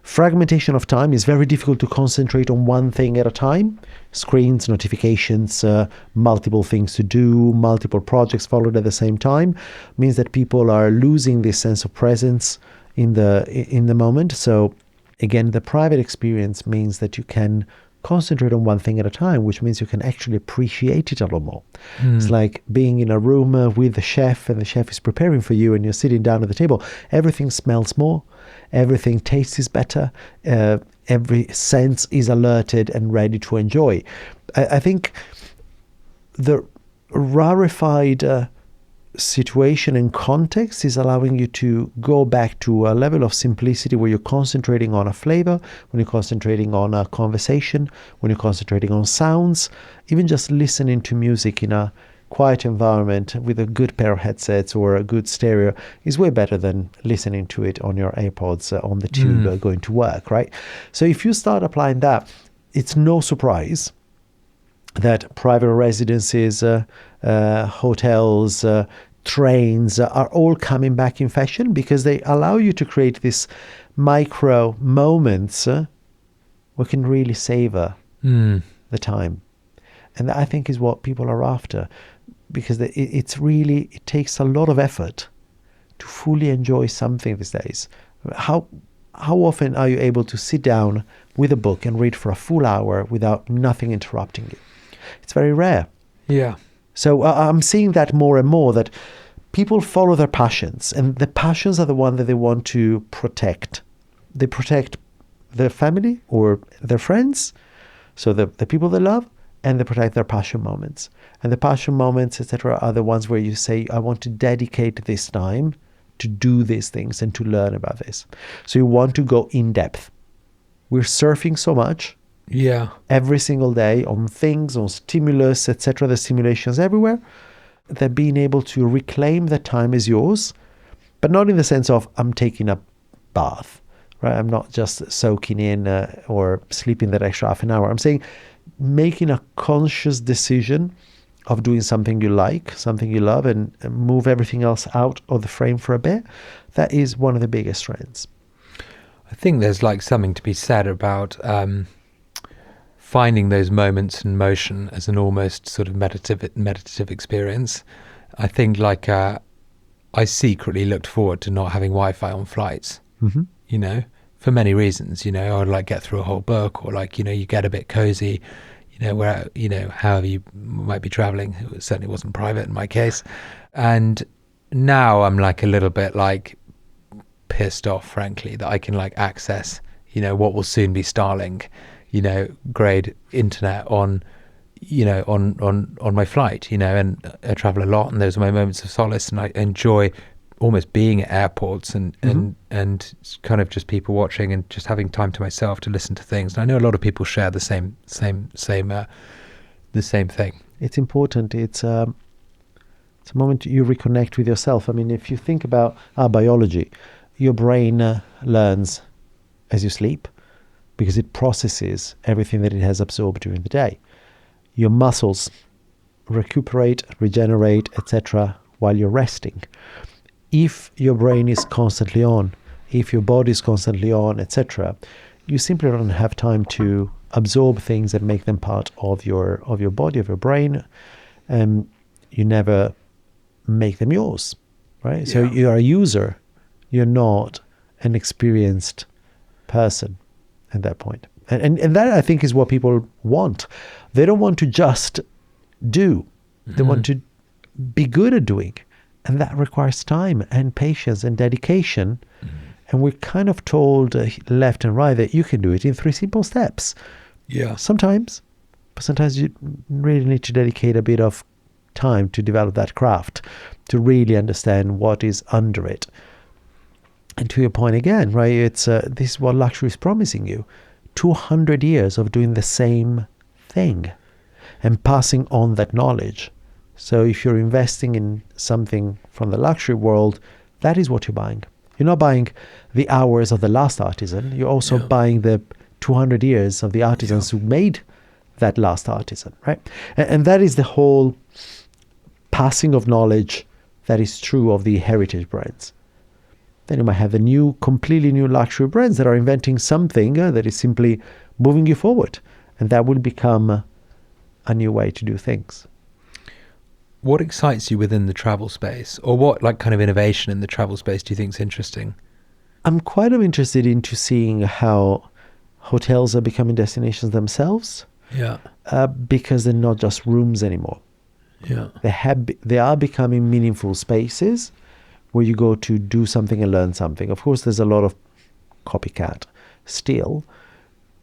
Fragmentation of time is very difficult to concentrate on one thing at a time. Screens, notifications, multiple things to do, multiple projects followed at the same time means that people are losing this sense of presence in the moment. So again, the private experience means that you can concentrate on one thing at a time, which means you can actually appreciate it a lot more. It's like being in a room with the chef, and the chef is preparing for you and you're sitting down at the table. Everything smells more, everything tastes better, every sense is alerted and ready to enjoy. I think the rarefied situation and context is allowing you to go back to a level of simplicity where you're concentrating on a flavor, when you're concentrating on a conversation, when you're concentrating on sounds. Even just listening to music in a quiet environment with a good pair of headsets or a good stereo is way better than listening to it on your AirPods on the tube going to work, right? So if you start applying that, it's no surprise that private residences, hotels, trains are all coming back in fashion because they allow you to create these micro moments where you can really savor the time. And that, I think, is what people are after, because it takes a lot of effort to fully enjoy something these days. How often are you able to sit down with a book and read for a full hour without nothing interrupting you? It's very rare. Yeah. So I'm seeing that more and more, that people follow their passions, and the passions are the one that they want to protect. They protect their family or their friends, so the people they love, and they protect their passion moments. And the passion moments, etc., are the ones where you say, I want to dedicate this time to do these things and to learn about this. So you want to go in depth. We're surfing so much. Yeah. Every single day on things, on stimulus, etc., the stimulations everywhere, that being able to reclaim that time is yours, but not in the sense of I'm taking a bath, right? I'm not just soaking in or sleeping that extra half an hour. I'm saying making a conscious decision of doing something you like, something you love, and move everything else out of the frame for a bit. That is one of the biggest trends. I think there's like something to be said about finding those moments in motion as an almost sort of meditative experience. I think like I secretly looked forward to not having Wi-Fi on flights, you know, for many reasons. You know, I'd like get through a whole book, or like, you know, you get a bit cozy, you know, where, you know, however you might be traveling. It certainly wasn't private in my case. And now I'm like a little bit like pissed off, frankly, that I can like access, you know, what will soon be Starlink, you know, grade internet on, you know, on my flight, you know. And I travel a lot, and those are my moments of solace, and I enjoy almost being at airports and kind of just people watching and just having time to myself to listen to things. And I know a lot of people share the same thing. It's important. It's a moment you reconnect with yourself. I mean, if you think about our biology, your brain learns as you sleep, because it processes everything that it has absorbed during the day. Your muscles recuperate, regenerate, etc., while you're resting. If your brain is constantly on, if your body is constantly on, etc., you simply don't have time to absorb things and make them part of your body, of your brain, and you never make them yours, right? Yeah. So you're a user. You're not an experienced person at that point. And that, I think, is what people want. They don't want to just do. They want to be good at doing. And that requires time and patience and dedication. And we're kind of told left and right that you can do it in 3 simple steps. Yeah. Sometimes, but sometimes you really need to dedicate a bit of time to develop that craft, to really understand what is under it. And to your point again, right, it's this is what luxury is promising you. 200 years of doing the same thing and passing on that knowledge. So if you're investing in something from the luxury world, that is what you're buying. You're not buying the hours of the last artisan. You're also buying the 200 years of the artisans who made that last artisan, right? And that is the whole passing of knowledge that is true of the heritage brands. Then you might have the completely new luxury brands that are inventing something that is simply moving you forward. And that will become a new way to do things. What excites you within the travel space, or what kind of innovation in the travel space do you think is interesting? I'm quite interested into seeing how hotels are becoming destinations themselves. Yeah. Because they're not just rooms anymore. Yeah. They are becoming meaningful spaces where you go to do something and learn something. Of course, there's a lot of copycat still,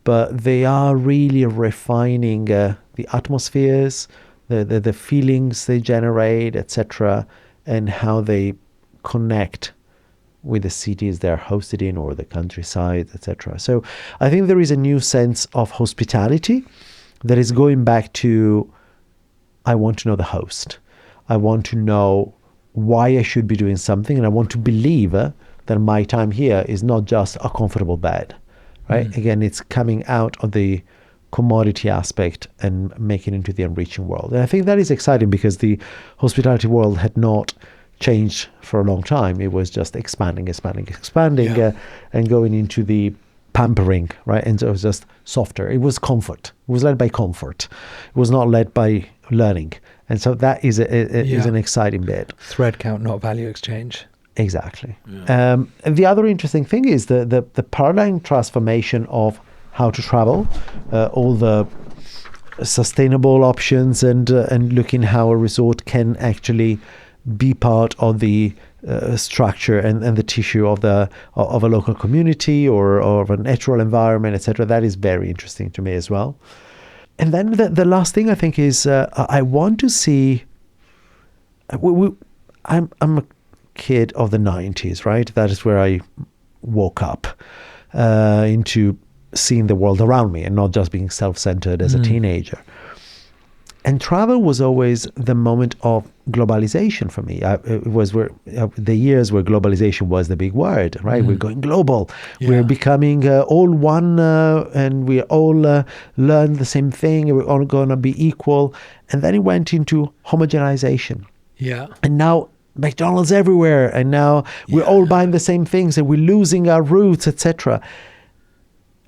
but they are really refining the atmospheres, the feelings they generate, etc., and how they connect with the cities they're hosted in or the countryside, etc. So I think there is a new sense of hospitality that is going back to, I want to know the host. I want to know why I should be doing something, and I want to believe that my time here is not just a comfortable bed, right? Again, it's coming out of the commodity aspect and making it into the enriching world. And I think that is exciting because the hospitality world had not changed for a long time. It was just expanding, and going into the pampering, right? And so it was just softer. It was comfort. It was led by comfort. It was not led by learning. And so that is is an exciting bit. Thread count, not value exchange. Exactly. And the other interesting thing is the paradigm transformation of how to travel, all the sustainable options, and looking how a resort can actually be part of the structure and the tissue of a local community or of a natural environment, etc. That is very interesting to me as well. And then the last thing I think is I want to see. I'm a kid of the 90s, right? That is where I woke up into seeing the world around me and not just being self-centered as a teenager. And travel was always the moment of globalization for me. It was the years where globalization was the big word, right? We're going global. We're becoming all one, and we all learn the same thing. We're all going to be equal. And then it went into homogenization. Yeah. And now McDonald's everywhere. And now we're all buying the same things, and we're losing our roots, etc.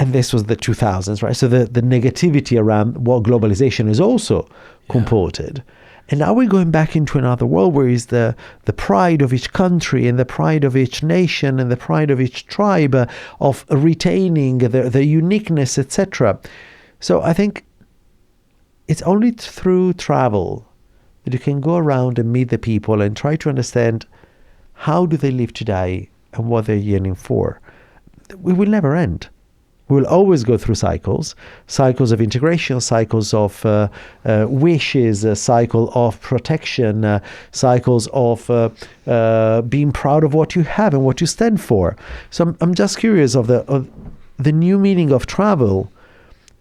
And this was the 2000s, right? So the negativity around what globalization is also comported. And now we're going back into another world where is the pride of each country and the pride of each nation and the pride of each tribe of retaining the uniqueness, etc. So I think it's only through travel that you can go around and meet the people and try to understand how do they live today and what they're yearning for. We will never end. We'll always go through cycles of integration, cycles of wishes, a cycle of protection, cycles of being proud of what you have and what you stand for. So I'm just curious of the new meaning of travel.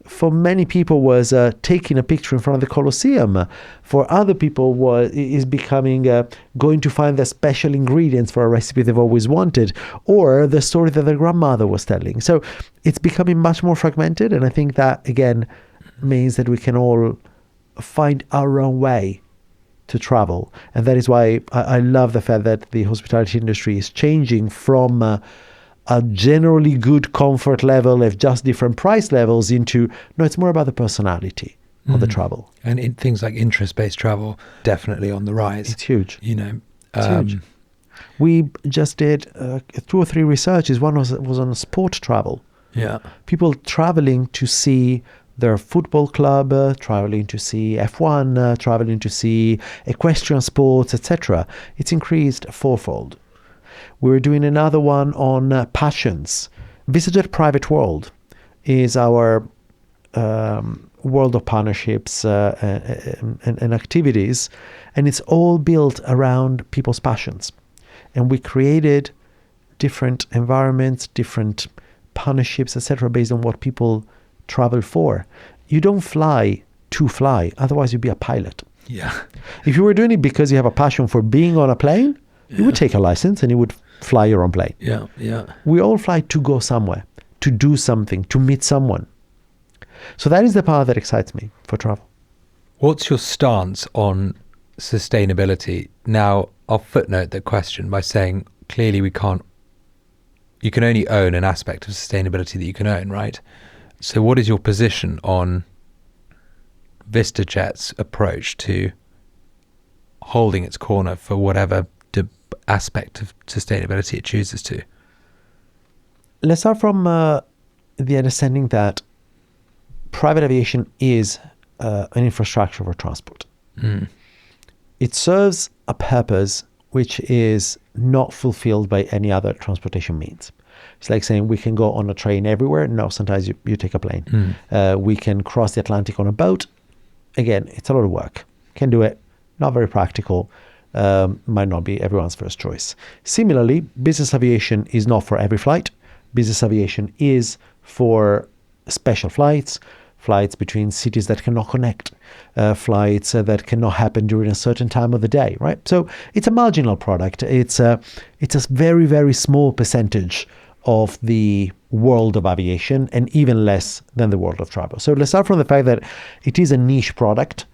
For many people was taking a picture in front of the Colosseum. For other people is becoming going to find the special ingredients for a recipe they've always wanted, or the story that their grandmother was telling. So it's becoming much more fragmented, and I think that again means that we can all find our own way to travel, and that is why I love the fact that the hospitality industry is changing from a generally good comfort level of just different price levels into, no, it's more about the personality of the travel. And in things like interest-based travel, definitely on the rise. It's huge. It's huge. We just did 2 or 3 researches. One was on sport travel. Yeah. People traveling to see their football club, traveling to see F1, traveling to see equestrian sports, etc. It's increased fourfold. We're doing another one on passions. VistaJet Private World is our world of partnerships and activities, and it's all built around people's passions. And we created different environments, different partnerships, etc., based on what people travel for. You don't fly to fly, otherwise you'd be a pilot. Yeah. If you were doing it because you have a passion for being on a plane, you would take a license and you would fly your own plane. Yeah, yeah. We all fly to go somewhere, to do something, to meet someone. So that is the part that excites me for travel. What's your stance on sustainability? Now, I'll footnote the question by saying clearly you can only own an aspect of sustainability that you can own, right? So what is your position on VistaJet's approach to holding its corner for whatever aspect of sustainability it chooses to? Let's start from the understanding that private aviation is an infrastructure for transport. Mm. It serves a purpose which is not fulfilled by any other transportation means. It's like saying we can go on a train everywhere. No, sometimes you take a plane. We can cross the Atlantic on a boat. Again, it's a lot of work. Can do it. Not very practical. Might not be everyone's first choice. Similarly, business aviation is not for every flight. Business aviation is for special flights between cities that cannot connect, flights that cannot happen during a certain time of the day, right? So it's a marginal product. It's a very, very small percentage of the world of aviation, and even less than the world of travel. So let's start from the fact that it is a niche product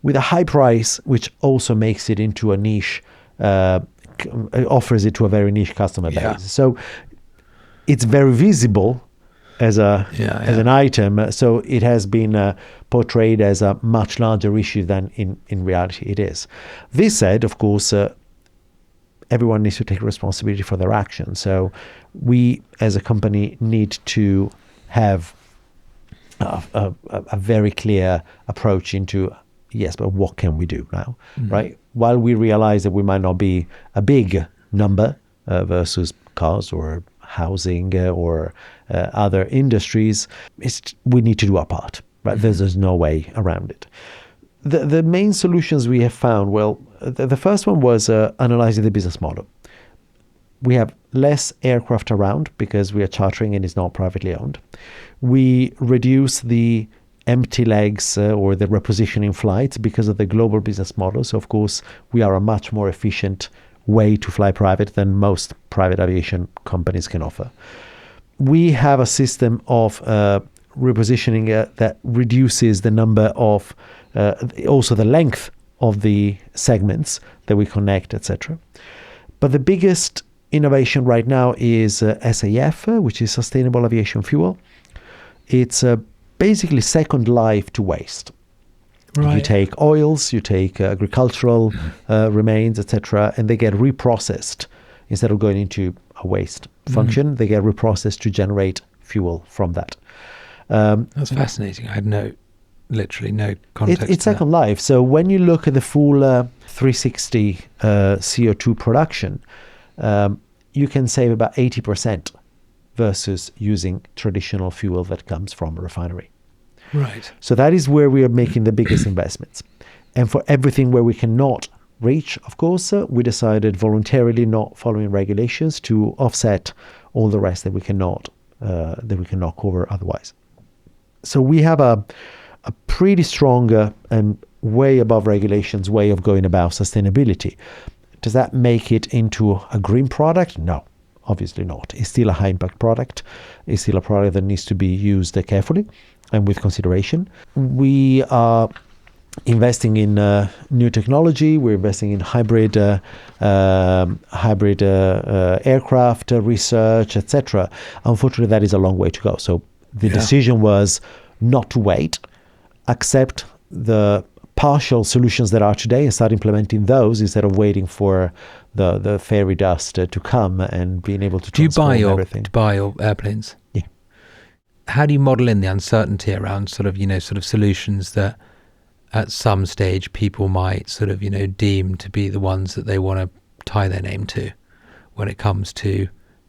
with a high price, which also makes it into a niche, offers it to a very niche customer base. Yeah. So it's very visible as an item, so it has been portrayed as a much larger issue than in reality it is. This said, of course, everyone needs to take responsibility for their actions. So we as a company need to have a very clear approach into, yes, but what can we do now, right? While we realize that we might not be a big number versus cars or housing or other industries, we need to do our part, right? There's no way around it. The main solutions we have found, well, the first one was analyzing the business model. We have less aircraft around because we are chartering and it's not privately owned. We reduce the empty legs or the repositioning flights because of the global business model. So, of course, we are a much more efficient way to fly private than most private aviation companies can offer. We have a system of repositioning that reduces the number of, also the length of the segments that we connect, etc. But the biggest innovation right now is SAF, which is Sustainable Aviation Fuel. It's basically second life to waste. Right. You take oils, you take agricultural remains, etc., and they get reprocessed. Instead of going into a waste function, they get reprocessed to generate fuel from that. That's fascinating. I had literally no context. It's second life. So when you look at the full 360 CO2 production, you can save about 80% versus using traditional fuel that comes from a refinery. Right. So that is where we are making the biggest investments. And for everything where we cannot reach, of course, we decided voluntarily not following regulations to offset all the rest that we cannot cover otherwise. So we have a pretty strong and way above regulations way of going about sustainability. Does that make it into a green product? No, obviously not. It's still a high impact product. It's still a product that needs to be used carefully and with consideration. We are investing in new technology. We're investing in hybrid aircraft research, etc. Unfortunately, that is a long way to go. So the decision was not to wait, accept the partial solutions that are today and start implementing those instead of waiting for the fairy dust to come and being able to transform everything. Do you buy your airplanes? Yeah. how do you model in the uncertainty around sort of solutions that at some stage people might sort of, deem to be the ones that they want to tie their name to when it comes to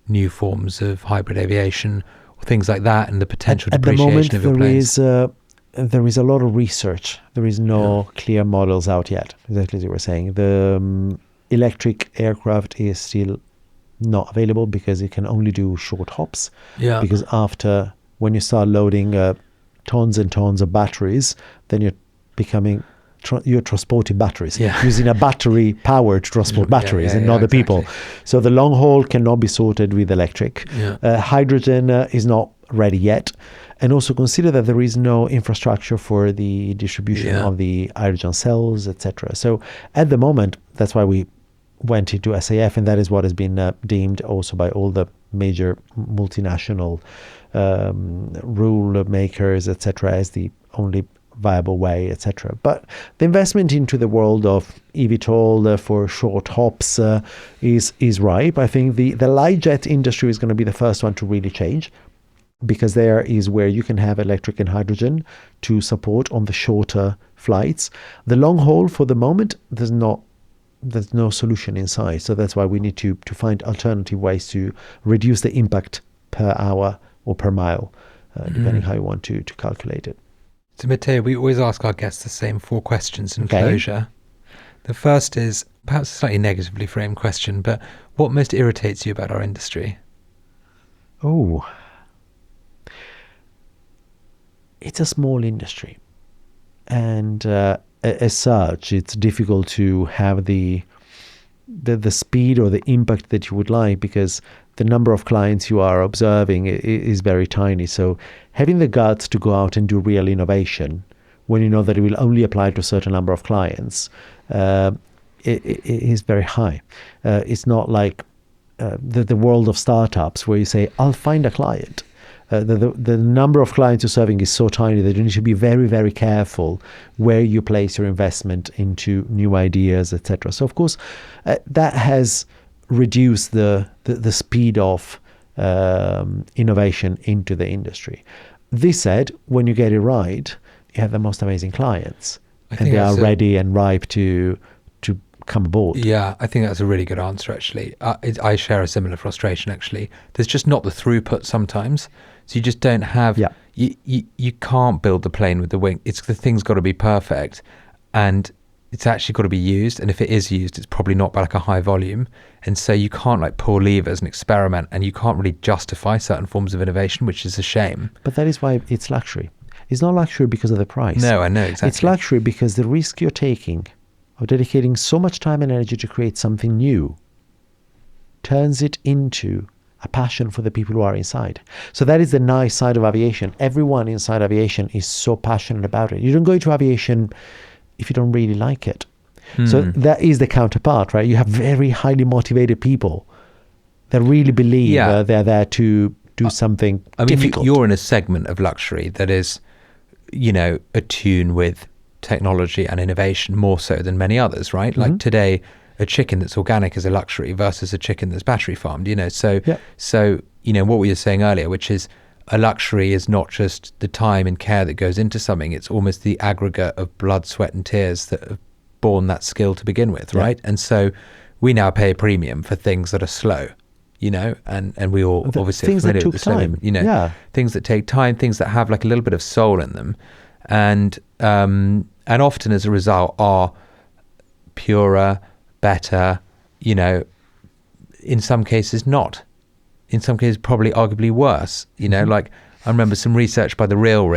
new forms of hybrid aviation or things like that, and the potential depreciation of your planes? There is a lot of research. There is no clear models out yet, exactly as you were saying. The electric aircraft is still not available because it can only do short hops. Yeah. Because when you start loading tons and tons of batteries, then you're transporting batteries, using a battery power to transport batteries and not the people. So the long haul cannot be sorted with electric. Hydrogen is not ready yet. And also consider that there is no infrastructure for the distribution of the hydrogen cells, etc. So at the moment, that's why we went into SAF, and that is what has been deemed also by all the major multinational rule makers, etc., as the only viable way, etc. But the investment into the world of eVTOL for short hops is ripe. I think the light jet industry is going to be the first one to really change, because there is where you can have electric and hydrogen to support on the shorter flights. The long haul, for the moment, there's no solution in sight. So that's why we need to find alternative ways to reduce the impact per hour or per mile, depending how you want to calculate it. So Matteo, we always ask our guests the same 4 questions in closure. The first is perhaps a slightly negatively framed question, but what most irritates you about our industry? Oh, it's a small industry, and as such, it's difficult to have the speed or the impact that you would like, because the number of clients you are observing is very tiny. So having the guts to go out and do real innovation when you know that it will only apply to a certain number of clients, it is very high. It's not like the world of startups where you say, I'll find a client. The number of clients you're serving is so tiny that you need to be very, very careful where you place your investment into new ideas, etc. So, of course, that has reduced the speed of innovation into the industry. This said, when you get it right, you have the most amazing clients, and they are ready and ripe to come aboard. Yeah, I think that's a really good answer, actually. I share a similar frustration, actually. There's just not the throughput sometimes. So you just don't have, you can't build the plane with the wing. The thing's got to be perfect, and it's actually got to be used. And if it is used, it's probably not by like a high volume. And so you can't like pull levers and experiment, and you can't really justify certain forms of innovation, which is a shame. But that is why it's luxury. It's not luxury because of the price. No, I know, exactly. It's luxury because the risk you're taking of dedicating so much time and energy to create something new turns it into a passion for the people who are inside. So that is the nice side of aviation. Everyone inside aviation is so passionate about it. You don't go into aviation if you don't really like it. So that is the counterpart, right? You have very highly motivated people that really believe they're there to do something difficult. You're in a segment of luxury that is, attuned with technology and innovation more so than many others, right? Mm-hmm. Like today, a chicken that's organic is a luxury versus a chicken that's battery farmed, So what we were saying earlier, which is a luxury is not just the time and care that goes into something, it's almost the aggregate of blood, sweat and tears that have born that skill to begin with, right? And so we now pay a premium for things that are slow, and we all obviously things that took time, things that take time, things that have like a little bit of soul in them, and often as a result are purer, better, in some cases not. In some cases probably arguably worse, like I remember some research by the Real,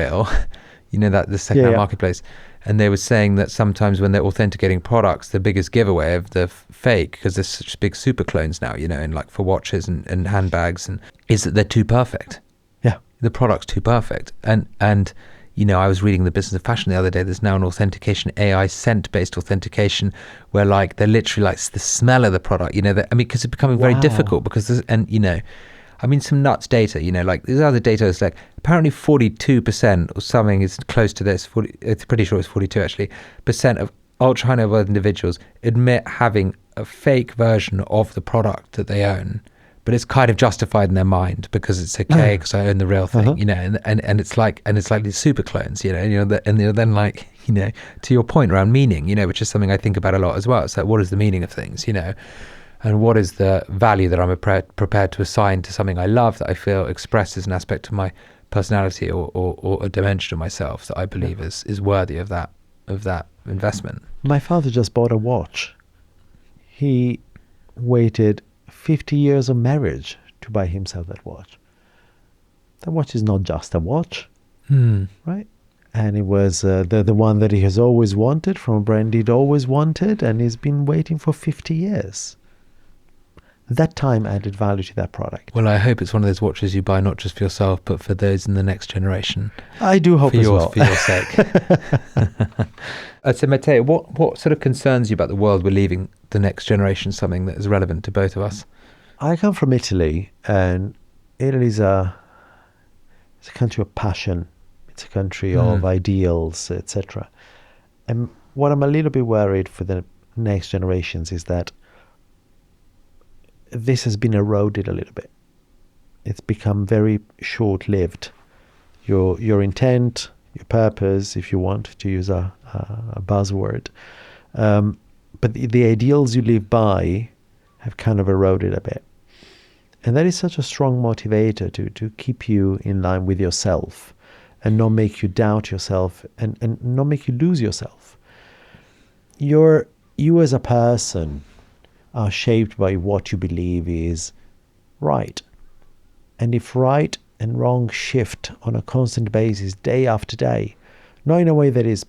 that the second-hand marketplace, and they were saying that sometimes when they're authenticating products, the biggest giveaway of the fake, because there's such big super clones now, and like for watches and handbags, and is that they're too perfect. Yeah. The product's too perfect. And I was reading The Business of Fashion the other day. There's now an authentication, AI scent-based authentication, where like they're literally like the smell of the product, because it's becoming very difficult because there's, some nuts data, like there's other data is like apparently 42% or something is close to this, it's pretty sure it's 42 actually, % of ultra high net worth individuals admit having a fake version of the product that they own but it's kind of justified in their mind because it's okay because I own the real thing, you know, and it's like these super clones, you know, then like, you know, to your point around meaning, you know, which is something I think about a lot as well. It's like, what is the meaning of things, you know, and what is the value that I'm prepared to assign to something I love that I feel expresses an aspect of my personality or a dimension of myself that I believe is worthy of that investment. My father just bought a watch. He waited 50 years of marriage to buy himself that watch. That watch is not just a watch, right? And it was the one that he has always wanted, from a brand he'd always wanted, and he's been waiting for 50 years. That time added value to that product. Well, I hope it's one of those watches you buy not just for yourself, but for those in the next generation. I do hope as well. For your sake. So, Matteo, what sort of concerns you about the world we're leaving the next generation, something that is relevant to both of us? I come from Italy, and Italy is it's a country of passion. It's a country of ideals, etc. And what I'm a little bit worried for the next generations is that this has been eroded a little bit. It's become very short-lived. Your intent, your purpose, if you want to use a buzzword, but the ideals you live by have kind of eroded a bit. And that is such a strong motivator to keep you in line with yourself and not make you doubt yourself and not make you lose yourself. You as a person are shaped by what you believe is right. And if right and wrong shift on a constant basis, day after day, not in a way that is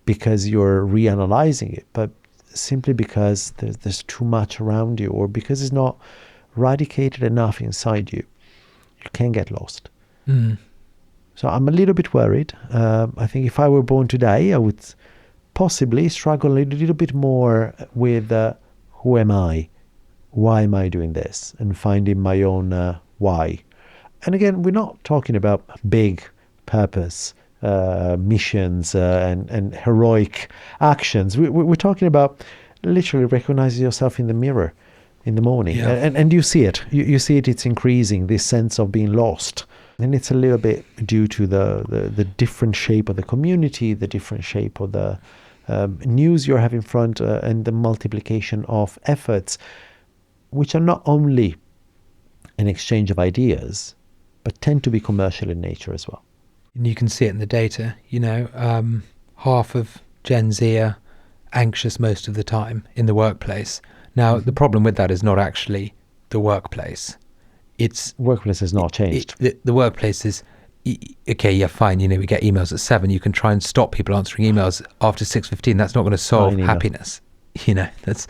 because you're reanalyzing it, but simply because there's too much around you, or because it's not radicated enough inside you, you can get lost. So I'm a little bit worried. I think if I were born today, I would possibly struggle a little bit more with who am I? Why am I doing this? And finding my own why. And again, we're not talking about big purpose, missions and heroic actions. We're talking about literally recognizing yourself in the mirror in the morning. Yeah. And you see it. You see it, it's increasing, this sense of being lost. And it's a little bit due to the different shape of the community, the different shape of the news you have in front, and the multiplication of efforts, which are not only an exchange of ideas, but tend to be commercial in nature as well. And you can see it in the data, you know, half of Gen Z are anxious most of the time in the workplace. Now, the problem with that is not actually the workplace. Workplace has not changed. The workplace is, okay, yeah, fine. You know, we get emails at 7. You can try and stop people answering emails after 6:15. That's not going to solve happiness. You know, that's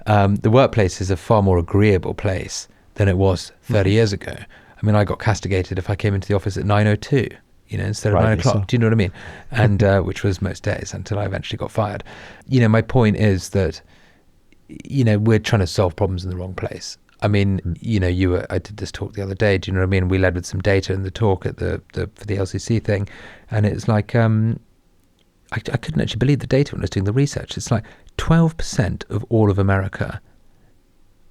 the workplace is a far more agreeable place than it was 30 years ago. I mean, I got castigated if I came into the office at 9:02. You know, instead of 9 o'clock. So. Do you know what I mean? And which was most days until I eventually got fired. You know, my point is that, you know, we're trying to solve problems in the wrong place. I mean, you know, I did this talk the other day. Do you know what I mean? We led with some data in the talk at for the LCC thing, and it's like I couldn't actually believe the data when I was doing the research. It's like 12% of all of America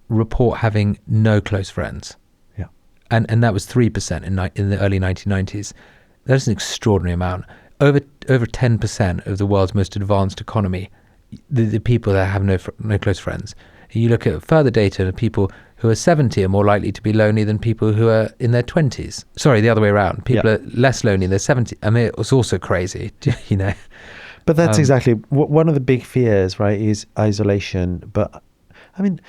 report having no close friends. Yeah, and that was 3% in the early 1990s. That is an extraordinary amount. Over 10% of the world's most advanced economy, the people that have no close friends. You look at further data, and people who are 70 are more likely to be lonely than people who are in their 20s. Sorry, the other way around. People are less lonely in their 70s. I mean, it's also crazy, you know. But that's exactly one of the big fears, right, is isolation. But, I mean,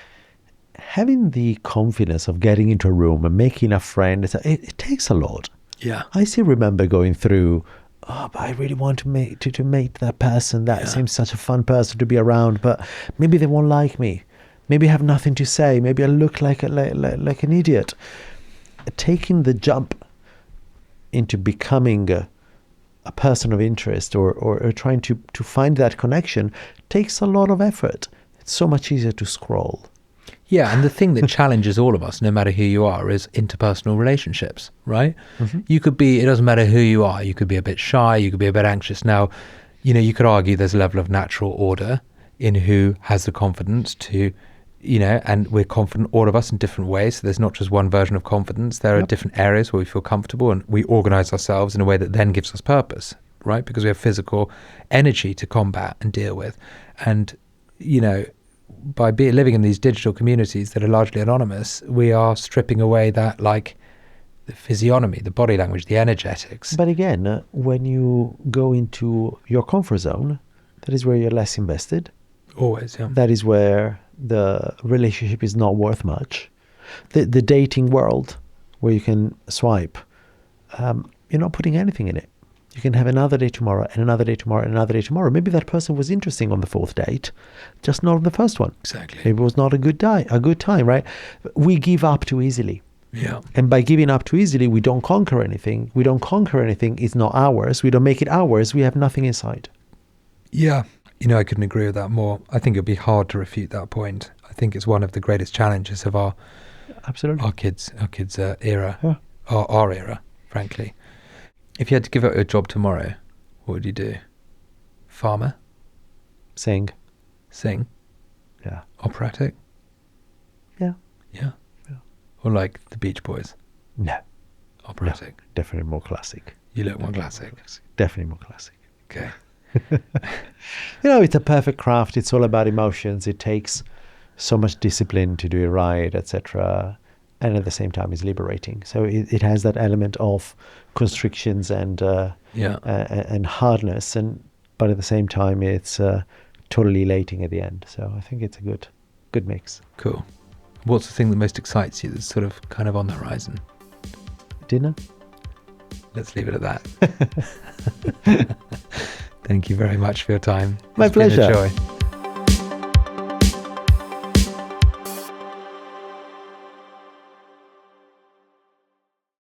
having the confidence of getting into a room and making a friend, it takes a lot. Yeah. I still remember going through, but I really want to meet that person. That seems such a fun person to be around, but maybe they won't like me. Maybe I have nothing to say. Maybe I look like an idiot. Taking the jump into becoming a person of interest or trying to find that connection takes a lot of effort. It's so much easier to scroll. Yeah, and the thing that challenges all of us, no matter who you are, is interpersonal relationships, right? Mm-hmm. You could be, it doesn't matter who you are, you could be a bit shy, you could be a bit anxious. Now, you know, you could argue there's a level of natural order in who has the confidence to and we're confident, all of us, in different ways. So there's not just one version of confidence. There are different areas where we feel comfortable, and we organize ourselves in a way that then gives us purpose, right? Because we have physical energy to combat and deal with. And, by living in these digital communities that are largely anonymous, we are stripping away that, like, the physiognomy, the body language, the energetics. But again, when you go into your comfort zone, that is where you're less invested. Always, yeah. That is where the relationship is not worth much. The dating world, where you can swipe, you're not putting anything in it. You can have another day tomorrow, and another day tomorrow, and another day tomorrow. Maybe that person was interesting on the fourth date, just not on the first one. Exactly. Maybe it was not a good time, right? We give up too easily. Yeah. And by giving up too easily, we don't conquer anything. We don't conquer anything. It's not ours. We don't make it ours. We have nothing inside. Yeah. I couldn't agree with that more. I think it'd be hard to refute that point. I think it's one of the greatest challenges of our kids' era, our era, frankly. If you had to give up your job tomorrow, what would you do? Farmer? Sing? Yeah. Operatic? Yeah. Yeah. Or like the Beach Boys? No. Operatic? No, definitely more classic. You look more classic? Definitely more classic. Okay. It's a perfect craft. It's all about emotions. It takes so much discipline to do it right, etc. And at the same time, it's liberating. So it has that element of constrictions and hardness, but at the same time, it's totally elating at the end. So I think it's a good mix. Cool. What's the thing that most excites you that's sort of kind of on the horizon? Dinner? Let's leave it at that. Thank you very much for your time. My pleasure. Been a joy.